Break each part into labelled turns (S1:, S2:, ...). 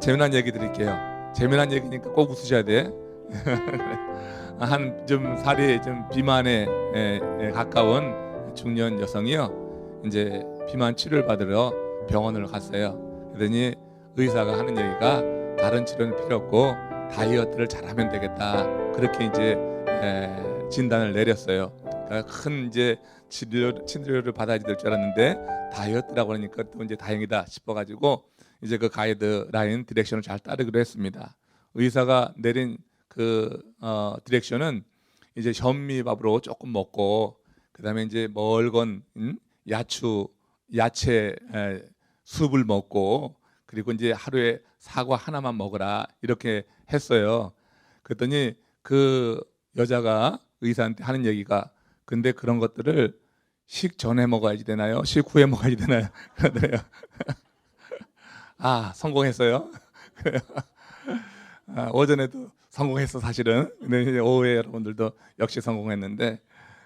S1: 재미난 얘기 드릴게요. 재미난 얘기니까 꼭 웃으셔야 돼. 한 좀 살이 좀 비만에 가까운 중년 여성이요. 이제 비만 치료를 받으러 병원을 갔어요. 그러더니 의사가 하는 얘기가 다른 치료는 필요 없고 다이어트를 잘하면 되겠다. 그렇게 이제 진단을 내렸어요. 그러니까 큰 이제 치료를 받아야 될 줄 알았는데 다이어트라고 하니까 또 이제 다행이다 싶어가지고 이제 그 가이드라인 디렉션을 잘 따르기로 했습니다. 의사가 내린 그 디렉션은 이제 현미밥으로 조금 먹고 그다음에 이제 멀건 야채 숲을 먹고 그리고 이제 하루에 사과 하나만 먹어라 이렇게 했어요. 그랬더니 그 여자가 의사한테 하는 얘기가 근데 그런 것들을 식 전에 먹어야지 되나요? 식 후에 먹어야지 되나요? 그러더래요. 성공했어요. 오전에도 성공했어 사실은. 근데 이제 오후에 여러분들도 역시 성공했는데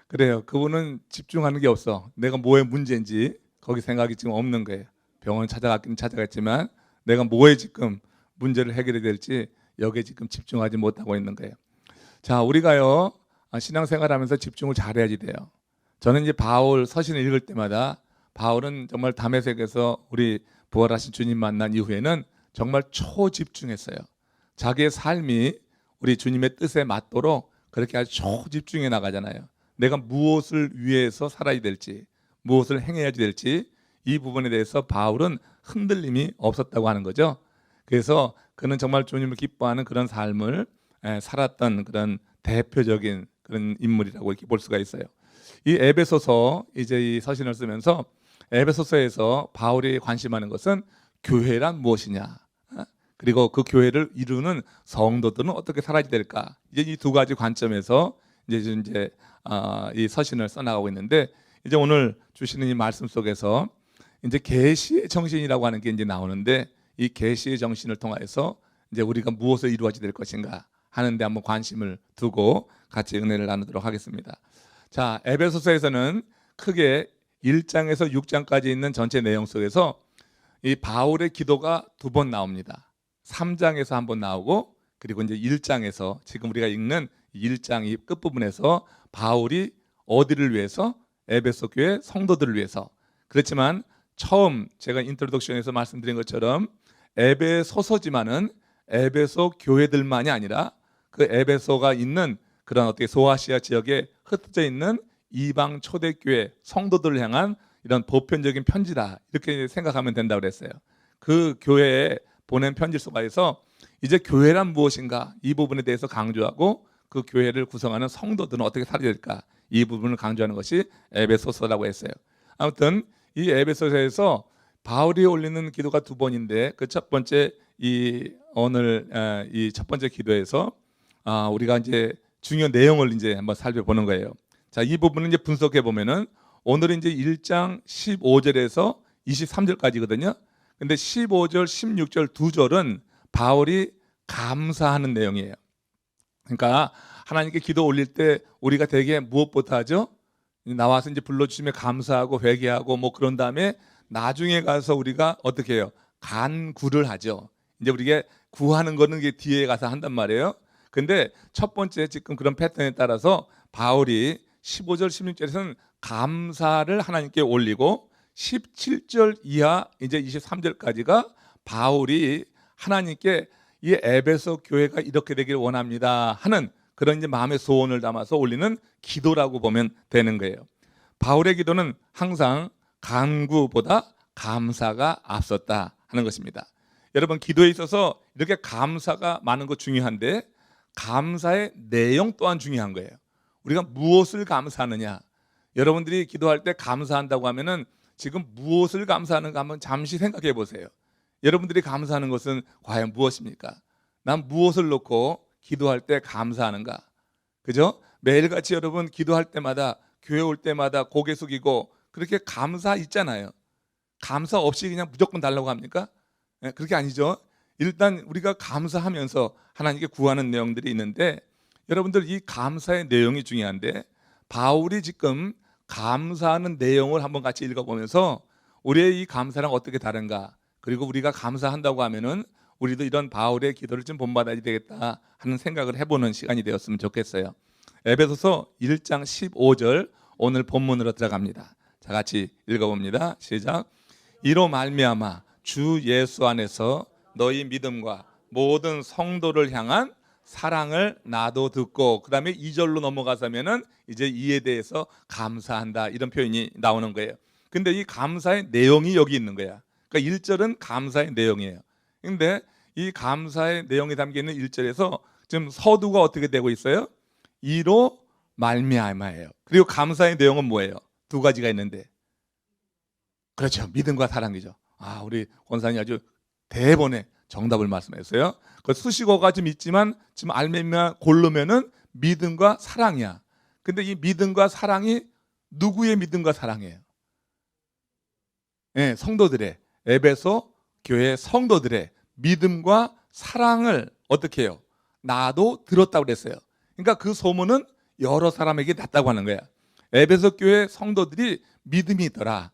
S1: 그래요. 그분은 집중하는 게 없어. 내가 뭐에 문제인지 거기 생각이 지금 없는 거예요. 병원 찾아갔긴 찾아갔지만 내가 뭐에 지금 문제를 해결해야 될지 여기에 지금 집중하지 못하고 있는 거예요. 자, 우리가요 신앙생활하면서 집중을 잘해야지 돼요. 저는 이제 바울 서신을 읽을 때마다 바울은 정말 다메섹에서 우리 부활하신 주님 만난 이후에는 정말 초집중했어요. 자기의 삶이 우리 주님의 뜻에 맞도록 그렇게 아주 초집중해 나가잖아요. 내가 무엇을 위해서 살아야 될지 무엇을 행해야 될지 이 부분에 대해서 바울은 흔들림이 없었다고 하는 거죠. 그래서 그는 정말 주님을 기뻐하는 그런 삶을 살았던 그런 대표적인 그런 인물이라고 이렇게 볼 수가 있어요. 이 에베소서 이제 이 서신을 쓰면서 에베소서에서 바울이 관심하는 것은 교회란 무엇이냐, 그리고 그 교회를 이루는 성도들은 어떻게 살아야 될까, 이제 이 두 가지 관점에서 이제 이 서신을 써나가고 있는데 이제 오늘 주시는 이 말씀 속에서 이제 계시의 정신이라고 하는 게 이제 나오는데 이 계시의 정신을 통해서 이제 우리가 무엇을 이루어야 될 것인가 하는데 한번 관심을 두고 같이 은혜를 나누도록 하겠습니다. 자, 에베소서에서는 크게 1장에서 6장까지 있는 전체 내용 속에서 이 바울의 기도가 두 번 나옵니다. 3장에서 한 번 나오고 그리고 이제 1장에서 지금 우리가 읽는 1장 이 끝부분에서 바울이 어디를 위해서? 에베소 교회 성도들을 위해서. 그렇지만 처음 제가 인트로덕션에서 말씀드린 것처럼 에베소서지만은 에베소 교회들만이 아니라 그 에베소가 있는 그런 어떻게 소아시아 지역에 흩어져 있는 이방 초대교회 성도들을 향한 이런 보편적인 편지다 이렇게 생각하면 된다고 그랬어요. 그 교회에 보낸 편지 속에서 이제 교회란 무엇인가 이 부분에 대해서 강조하고 그 교회를 구성하는 성도들은 어떻게 살아야 될까 이 부분을 강조하는 것이 에베소서라고 했어요. 아무튼 이 에베소서에서 바울이 올리는 기도가 두 번인데 그 첫 번째 오늘 이 첫 번째 기도에서 우리가 이제 중요한 내용을 이제 한번 살펴보는 거예요. 자, 이 부분을 이제 분석해 보면은 오늘은 이제 1장 15절에서 23절까지거든요. 근데 15절, 16절 두 절은 바울이 감사하는 내용이에요. 그러니까 하나님께 기도 올릴 때 우리가 되게 무엇부터 하죠? 나와서 이제 불러주시면 감사하고 회개하고 뭐 그런 다음에 나중에 가서 우리가 어떻게 해요? 간구를 하죠. 이제 우리가 구하는 거는 이게 뒤에 가서 한단 말이에요. 근데 첫 번째 지금 그런 패턴에 따라서 바울이 15절, 16절에서는 감사를 하나님께 올리고 17절 이하 이제 23절까지가 바울이 하나님께 이 에베소 교회가 이렇게 되기를 원합니다 하는 그런 이제 마음의 소원을 담아서 올리는 기도라고 보면 되는 거예요. 바울의 기도는 항상 간구보다 감사가 앞섰다 하는 것입니다. 여러분, 기도에 있어서 이렇게 감사가 많은 거 중요한데 감사의 내용 또한 중요한 거예요. 우리가 무엇을 감사하느냐. 여러분들이 기도할 때 감사한다고 하면은 지금 무엇을 감사하는가 한번 잠시 생각해 보세요. 여러분들이 감사하는 것은 과연 무엇입니까? 난 무엇을 놓고 기도할 때 감사하는가? 그죠? 매일같이 여러분 기도할 때마다 교회 올 때마다 고개 숙이고 그렇게 감사 있잖아요. 감사 없이 그냥 무조건 달라고 합니까? 그렇게 아니죠. 일단 우리가 감사하면서 하나님께 구하는 내용들이 있는데 여러분들 이 감사의 내용이 중요한데 바울이 지금 감사하는 내용을 한번 같이 읽어보면서 우리의 이 감사랑 어떻게 다른가 그리고 우리가 감사한다고 하면은 우리도 이런 바울의 기도를 좀 본받아야 되겠다 하는 생각을 해보는 시간이 되었으면 좋겠어요. 에베소서 1장 15절 오늘 본문으로 들어갑니다. 자, 같이 읽어봅니다. 시작. 이로 말미암아 주 예수 안에서 너희 믿음과 모든 성도를 향한 사랑을 나도 듣고, 그 다음에 2절로 넘어가서면은 이제 이에 대해서 감사한다 이런 표현이 나오는 거예요. 근데 이 감사의 내용이 여기 있는 거야. 그러니까 1절은 감사의 내용이에요. 근데 이 감사의 내용이 담겨있는 1절에서 지금 서두가 어떻게 되고 있어요? 이로 말미암아예요. 그리고 감사의 내용은 뭐예요? 두 가지가 있는데, 그렇죠, 믿음과 사랑이죠. 우리 권사님 아주 대본에 정답을 말씀했어요. 그 수식어가 좀 있지만 지금 알맹이만 고르면은 믿음과 사랑이야. 근데 이 믿음과 사랑이 누구의 믿음과 사랑이에요? 네, 성도들의, 에베소 교회 성도들의 믿음과 사랑을 어떻게 해요? 나도 들었다고 그랬어요. 그러니까 그 소문은 여러 사람에게 났다고 하는 거야. 에베소 교회 성도들이 믿음이 있더라,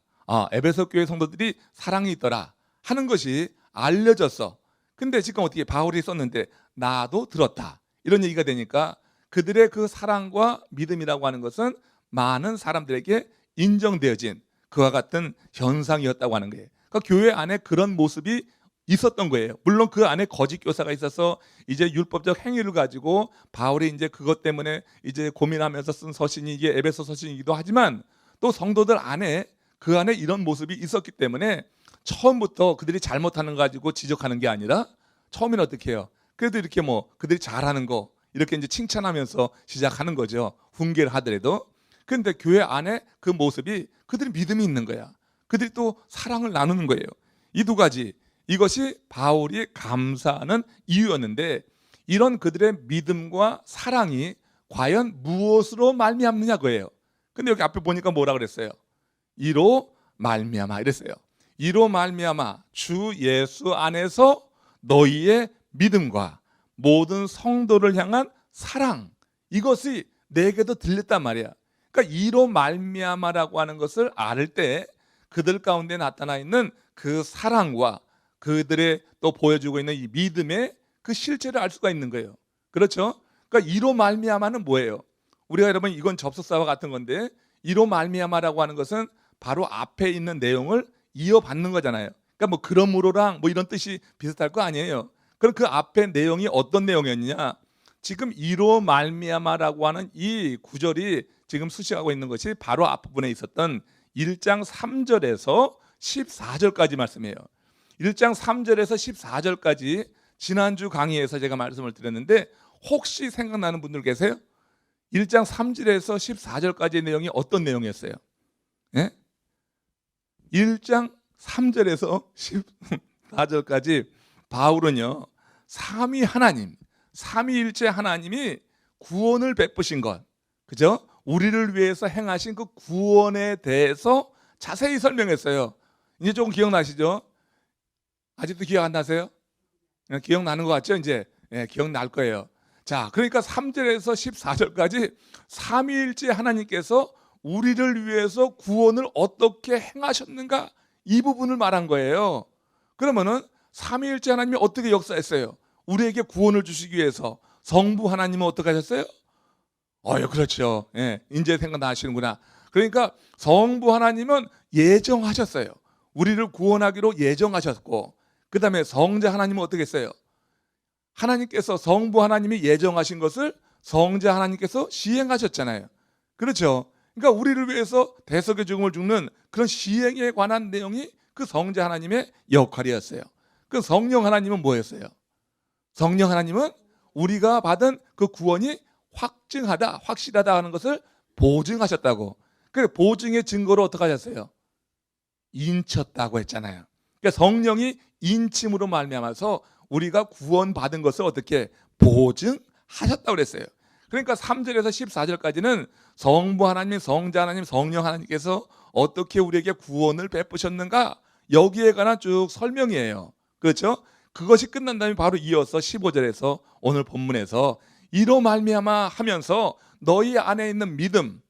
S1: 에베소 교회 성도들이 사랑이 있더라 하는 것이 알려졌어. 근데 지금 어떻게 바울이 썼는데 나도 들었다 이런 얘기가 되니까 그들의 그 사랑과 믿음이라고 하는 것은 많은 사람들에게 인정되어진 그와 같은 현상이었다고 하는 거예요. 그러니까 교회 안에 그런 모습이 있었던 거예요. 물론 그 안에 거짓 교사가 있어서 이제 율법적 행위를 가지고 바울이 이제 그것 때문에 이제 고민하면서 쓴 서신이 이게 에베소 서신이기도 하지만, 또 성도들 안에 그 안에 이런 모습이 있었기 때문에 처음부터 그들이 잘못하는 거 가지고 지적하는 게 아니라 처음에는 어떻게 해요? 그래도 이렇게 그들이 잘하는 거 이렇게 이제 칭찬하면서 시작하는 거죠. 훈계를 하더라도. 그런데 교회 안에 그 모습이 그들이 믿음이 있는 거야. 그들이 또 사랑을 나누는 거예요. 이 두 가지, 이것이 바울이 감사하는 이유였는데, 이런 그들의 믿음과 사랑이 과연 무엇으로 말미암느냐 거예요. 근데 여기 앞에 보니까 뭐라 그랬어요? 이로 말미암아 이랬어요. 이로 말미암아 주 예수 안에서 너희의 믿음과 모든 성도를 향한 사랑, 이것이 내게도 들렸단 말이야. 그러니까 이로 말미암아라고 하는 것을 알 때 그들 가운데 나타나 있는 그 사랑과 그들의 또 보여주고 있는 이 믿음의 그 실체를 알 수가 있는 거예요. 그렇죠? 그러니까 이로 말미암아는 뭐예요? 우리가 여러분 이건 접속사와 같은 건데, 이로 말미암아라고 하는 것은 바로 앞에 있는 내용을 이어받는 거잖아요. 그러니까 그러므로랑 이런 뜻이 비슷할 거 아니에요. 그럼 그 앞에 내용이 어떤 내용이었느냐? 지금 이로 말미암아라고 하는 이 구절이 지금 수식하고 있는 것이 바로 앞부분에 있었던 1장 3절에서 14절까지 말씀이에요. 1장 3절에서 14절까지 지난주 강의에서 제가 말씀을 드렸는데, 혹시 생각나는 분들 계세요? 1장 3절에서 14절까지의 내용이 어떤 내용이었어요? 예? 1장 3절에서 14절까지 바울은요, 삼위 하나님, 삼위일체 하나님이 구원을 베푸신 것, 그죠? 우리를 위해서 행하신 그 구원에 대해서 자세히 설명했어요. 이제 조금 기억나시죠? 아직도 기억 안 나세요? 기억나는 것 같죠? 이제 기억날 거예요. 자, 그러니까 3절에서 14절까지 삼위일체 하나님께서 우리를 위해서 구원을 어떻게 행하셨는가, 이 부분을 말한 거예요. 그러면은 삼위일체 하나님이 어떻게 역사했어요? 우리에게 구원을 주시기 위해서 성부 하나님은 어떻게 하셨어요? 그렇죠. 이제 생각나시는구나. 그러니까 성부 하나님은 예정하셨어요. 우리를 구원하기로 예정하셨고, 그 다음에 성자 하나님은 어떻게 했어요? 하나님께서, 성부 하나님이 예정하신 것을 성자 하나님께서 시행하셨잖아요. 그렇죠. 그러니까 우리를 위해서 대속의 죽음을 죽는 그런 시행에 관한 내용이 그 성자 하나님의 역할이었어요. 그 성령 하나님은 뭐였어요? 성령 하나님은 우리가 받은 그 구원이 확증하다, 확실하다 하는 것을 보증하셨다고. 그 보증의 증거로 어떻게 하셨어요? 인쳤다고 했잖아요. 그러니까 성령이 인침으로 말미암아서 우리가 구원받은 것을 어떻게 보증하셨다고 그랬어요. 그러니까 3절에서 14절까지는 성부 하나님, 성자 하나님, 성령 하나님께서 어떻게 우리에게 구원을 베푸셨는가, 여기에 관한 쭉 설명이에요. 그렇죠? 그것이 끝난 다음에 바로 이어서 15절에서 오늘 본문에서 이로 말미암아 하면서 너희 안에 있는 믿음,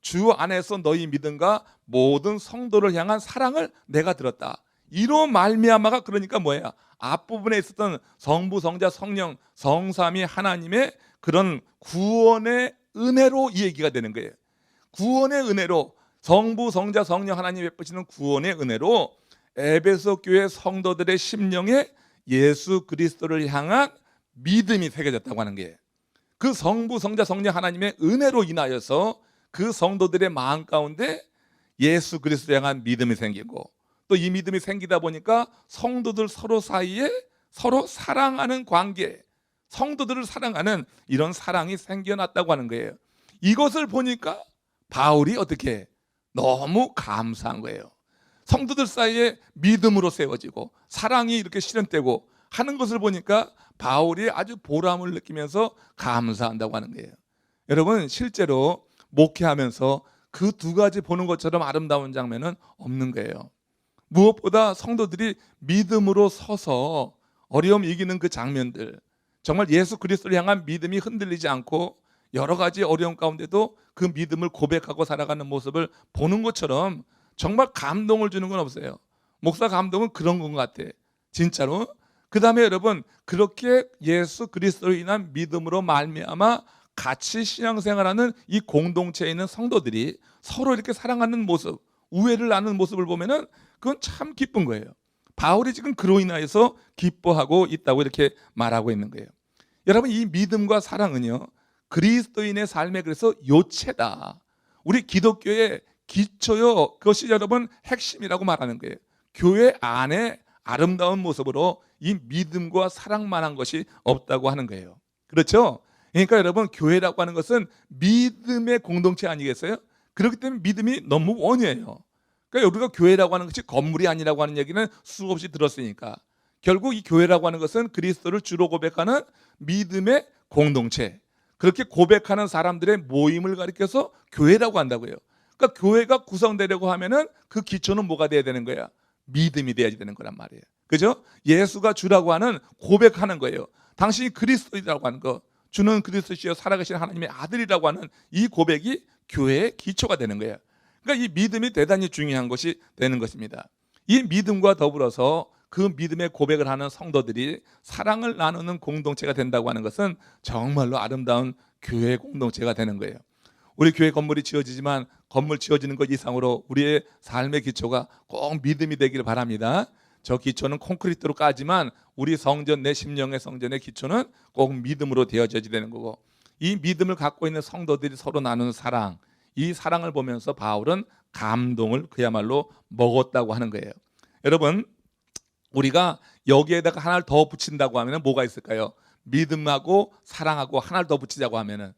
S1: 주 안에서 너희 믿음과 모든 성도를 향한 사랑을 내가 들었다. 이로 말미암아가 그러니까 뭐야? 앞부분에 있었던 성부, 성자, 성령, 성삼위 하나님의 그런 구원의 은혜로 이 얘기가 되는 거예요. 구원의 은혜로 성부, 성자, 성령 하나님이 베푸시는 구원의 은혜로 에베소 교회 성도들의 심령에 예수 그리스도를 향한 믿음이 새겨졌다고 하는 거예요. 그 성부, 성자, 성령 하나님의 은혜로 인하여서 그 성도들의 마음 가운데 예수 그리스도를 향한 믿음이 생기고, 또 이 믿음이 생기다 보니까 성도들 서로 사이에 서로 사랑하는 관계, 성도들을 사랑하는 이런 사랑이 생겨났다고 하는 거예요. 이것을 보니까 바울이 어떻게 너무 감사한 거예요. 성도들 사이에 믿음으로 세워지고 사랑이 이렇게 실현되고 하는 것을 보니까 바울이 아주 보람을 느끼면서 감사한다고 하는 거예요. 여러분, 실제로 목회하면서 그 두 가지 보는 것처럼 아름다운 장면은 없는 거예요. 무엇보다 성도들이 믿음으로 서서 어려움 이기는 그 장면들, 정말 예수 그리스도를 향한 믿음이 흔들리지 않고 여러 가지 어려움 가운데도 그 믿음을 고백하고 살아가는 모습을 보는 것처럼 정말 감동을 주는 건 없어요. 목사 감동은 그런 것 같아, 진짜로. 그 다음에 여러분, 그렇게 예수 그리스도로 인한 믿음으로 말미암아 같이 신앙생활하는 이 공동체에 있는 성도들이 서로 이렇게 사랑하는 모습, 우애를 나누는 모습을 보면은 그건 참 기쁜 거예요. 바울이 지금 그로 인하여서 기뻐하고 있다고 이렇게 말하고 있는 거예요. 여러분, 이 믿음과 사랑은요, 그리스도인의 삶에 그래서 요체다. 우리 기독교의 기초요, 그것이 여러분 핵심이라고 말하는 거예요. 교회 안에 아름다운 모습으로 이 믿음과 사랑만한 것이 없다고 하는 거예요. 그렇죠? 그러니까 여러분, 교회라고 하는 것은 믿음의 공동체 아니겠어요? 그렇기 때문에 믿음이 너무 원해요. 그러니까 우리가 교회라고 하는 것이 건물이 아니라고 하는 얘기는 수없이 들었으니까 결국 이 교회라고 하는 것은 그리스도를 주로 고백하는 믿음의 공동체, 그렇게 고백하는 사람들의 모임을 가리켜서 교회라고 한다고요. 그러니까 교회가 구성되려고 하면은 그 기초는 뭐가 돼야 되는 거야? 믿음이 돼야 되는 거란 말이에요. 그죠? 예수가 주라고 하는 고백하는 거예요. 당신이 그리스도이라고 하는 거, 주는 그리스도시여 살아계신 하나님의 아들이라고 하는 이 고백이 교회의 기초가 되는 거예요. 그러니까 이 믿음이 대단히 중요한 것이 되는 것입니다. 이 믿음과 더불어서 그 믿음의 고백을 하는 성도들이 사랑을 나누는 공동체가 된다고 하는 것은 정말로 아름다운 교회 공동체가 되는 거예요. 우리 교회 건물이 지어지지만 건물 지어지는 것 이상으로 우리의 삶의 기초가 꼭 믿음이 되기를 바랍니다. 저 기초는 콘크리트로 까지만 우리 성전, 내 심령의 성전의 기초는 꼭 믿음으로 되어져야 되는 거고, 이 믿음을 갖고 있는 성도들이 서로 나누는 사랑, 이 사랑을 보면서 바울은 감동을 그야말로 먹었다고 하는 거예요. 여러분, 우리가 여기에다가 하나를 더 붙인다고 하면 뭐가 있을까요? 믿음하고 사랑하고 하나를 더 붙이자고 하면은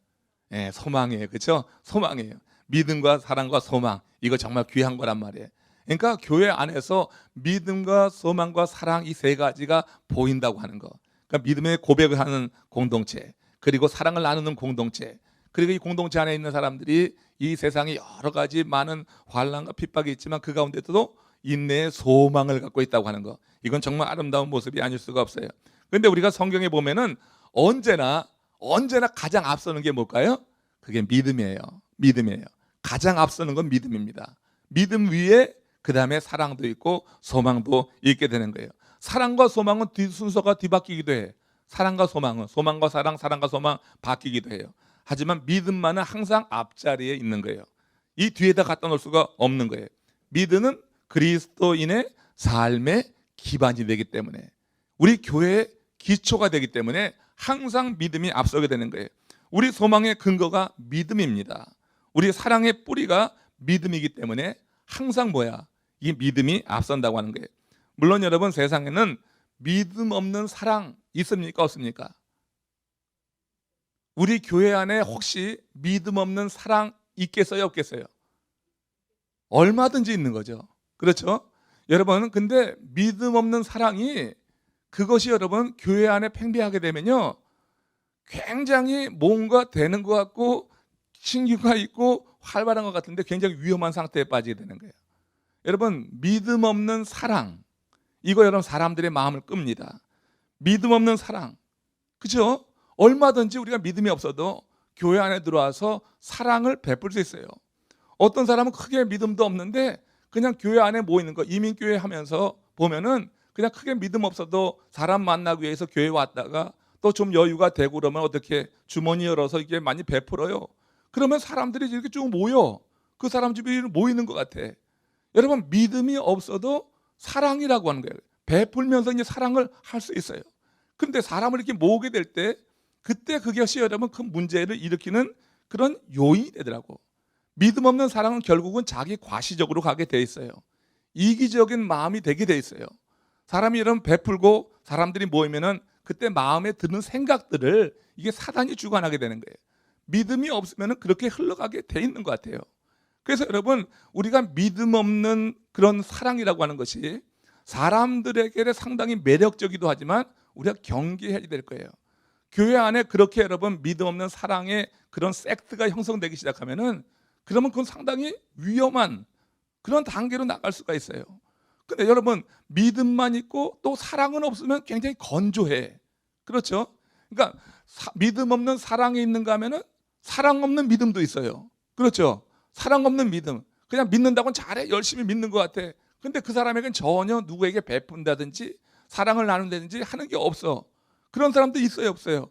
S1: 소망이에요. 그렇죠? 소망이에요. 믿음과 사랑과 소망, 이거 정말 귀한 거란 말이에요. 그러니까 교회 안에서 믿음과 소망과 사랑, 이 세 가지가 보인다고 하는 거. 그러니까 믿음의 고백을 하는 공동체, 그리고 사랑을 나누는 공동체, 그리고 이 공동체 안에 있는 사람들이 이 세상에 여러 가지 많은 환난과 핍박이 있지만 그 가운데서도 인내의 소망을 갖고 있다고 하는 거, 이건 정말 아름다운 모습이 아닐 수가 없어요. 그런데 우리가 성경에 보면은 언제나 가장 앞서는 게 뭘까요? 그게 믿음이에요. 믿음이에요. 가장 앞서는 건 믿음입니다. 믿음 위에 그 다음에 사랑도 있고 소망도 있게 되는 거예요. 사랑과 소망은 순서가 뒤바뀌기도 해. 사랑과 소망은, 소망과 사랑, 사랑과 소망 바뀌기도 해요. 하지만 믿음만은 항상 앞자리에 있는 거예요. 이 뒤에다 갖다 놓을 수가 없는 거예요. 믿음은 그리스도인의 삶의 기반이 되기 때문에, 우리 교회의 기초가 되기 때문에 항상 믿음이 앞서게 되는 거예요. 우리 소망의 근거가 믿음입니다. 우리 사랑의 뿌리가 믿음이기 때문에 항상 이 믿음이 앞선다고 하는 거예요. 물론 여러분, 세상에는 믿음 없는 사랑 있습니까? 없습니까? 우리 교회 안에 혹시 믿음 없는 사랑 있겠어요? 없겠어요? 얼마든지 있는 거죠. 그렇죠? 여러분, 근데 믿음 없는 사랑이, 그것이 여러분 교회 안에 팽배하게 되면요, 굉장히 뭔가 되는 것 같고 신기가 있고 활발한 것 같은데 굉장히 위험한 상태에 빠지게 되는 거예요. 여러분, 믿음 없는 사랑, 이거 여러분 사람들의 마음을 끕니다. 믿음 없는 사랑, 그죠? 얼마든지 우리가 믿음이 없어도 교회 안에 들어와서 사랑을 베풀 수 있어요. 어떤 사람은 크게 믿음도 없는데 그냥 교회 안에 모이는 거, 이민교회 하면서 보면은 그냥 크게 믿음 없어도 사람 만나기 위해서 교회 왔다가 또 좀 여유가 되고 그러면 어떻게 주머니 열어서 이게 많이 베풀어요. 그러면 사람들이 이렇게 쭉 모여. 그 사람 집에 모이는 것 같아. 여러분, 믿음이 없어도 사랑이라고 하는 거예요. 베풀면서 이제 사랑을 할 수 있어요. 그런데 사람을 이렇게 모으게 될 때 그때 그것이 여러분 큰 문제를 일으키는 그런 요인이 되더라고. 믿음 없는 사랑은 결국은 자기 과시적으로 가게 돼 있어요. 이기적인 마음이 되게 돼 있어요. 사람이 이런 베풀고 사람들이 모이면은 그때 마음에 드는 생각들을 이게 사단이 주관하게 되는 거예요. 믿음이 없으면은 그렇게 흘러가게 돼 있는 것 같아요. 그래서 여러분, 우리가 믿음 없는 그런 사랑이라고 하는 것이 사람들에게 상당히 매력적이기도 하지만 우리가 경계해야 될 거예요. 교회 안에 그렇게 여러분 믿음 없는 사랑의 그런 섹트가 형성되기 시작하면은 그러면 그건 상당히 위험한 그런 단계로 나갈 수가 있어요. 근데 여러분, 믿음만 있고 또 사랑은 없으면 굉장히 건조해. 그렇죠? 그러니까 믿음 없는 사랑이 있는가 하면은 사랑 없는 믿음도 있어요. 그렇죠? 사랑 없는 믿음. 그냥 믿는다고는 잘해. 열심히 믿는 것 같아. 근데 그 사람에게는 전혀 누구에게 베푼다든지 사랑을 나눈다든지 하는 게 없어. 그런 사람도 있어요, 없어요?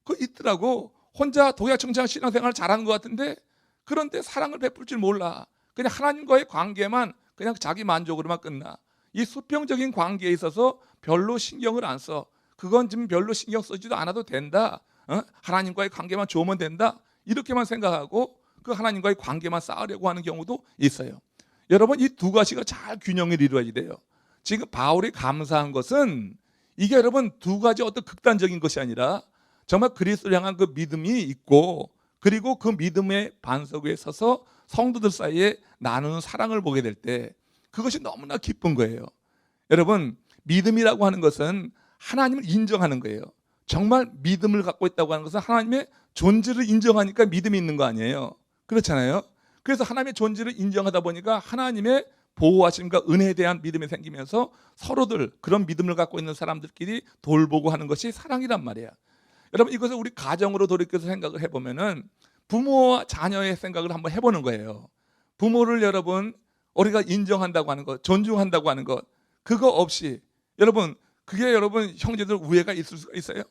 S1: 그거 있더라고. 혼자 도야청장 신앙생활을 잘하는 것 같은데 그런데 사랑을 베풀 줄 몰라. 그냥 하나님과의 관계만 그냥 자기 만족으로만 끝나. 이 수평적인 관계에 있어서 별로 신경을 안 써. 그건 지금 별로 신경 쓰지도 않아도 된다. 하나님과의 관계만 좋으면 된다. 이렇게만 생각하고 그 하나님과의 관계만 쌓으려고 하는 경우도 있어요. 여러분, 이 두 가지가 잘 균형을 이루어야 돼요. 지금 바울이 감사한 것은 이게 여러분 두 가지 어떤 극단적인 것이 아니라 정말 그리스도를 향한 그 믿음이 있고 그리고 그 믿음의 반석 위에 서서 성도들 사이에 나누는 사랑을 보게 될 때 그것이 너무나 기쁜 거예요. 여러분, 믿음이라고 하는 것은 하나님을 인정하는 거예요. 정말 믿음을 갖고 있다고 하는 것은 하나님의 존재를 인정하니까 믿음이 있는 거 아니에요. 그렇잖아요. 그래서 하나님의 존재를 인정하다 보니까 하나님의 보호하심과 은혜에 대한 믿음이 생기면서 서로들 그런 믿음을 갖고 있는 사람들끼리 돌보고 하는 것이 사랑이란 말이야. 여러분, 이것을 우리 가정으로 돌이켜서 생각을 해보면은 부모와 자녀의 생각을 한번 해보는 거예요. 부모를 여러분 우리가 인정한다고 하는 것, 존중한다고 하는 것, 그거 없이 여러분 그게 여러분 형제들 우애가 있을 수가 있어요?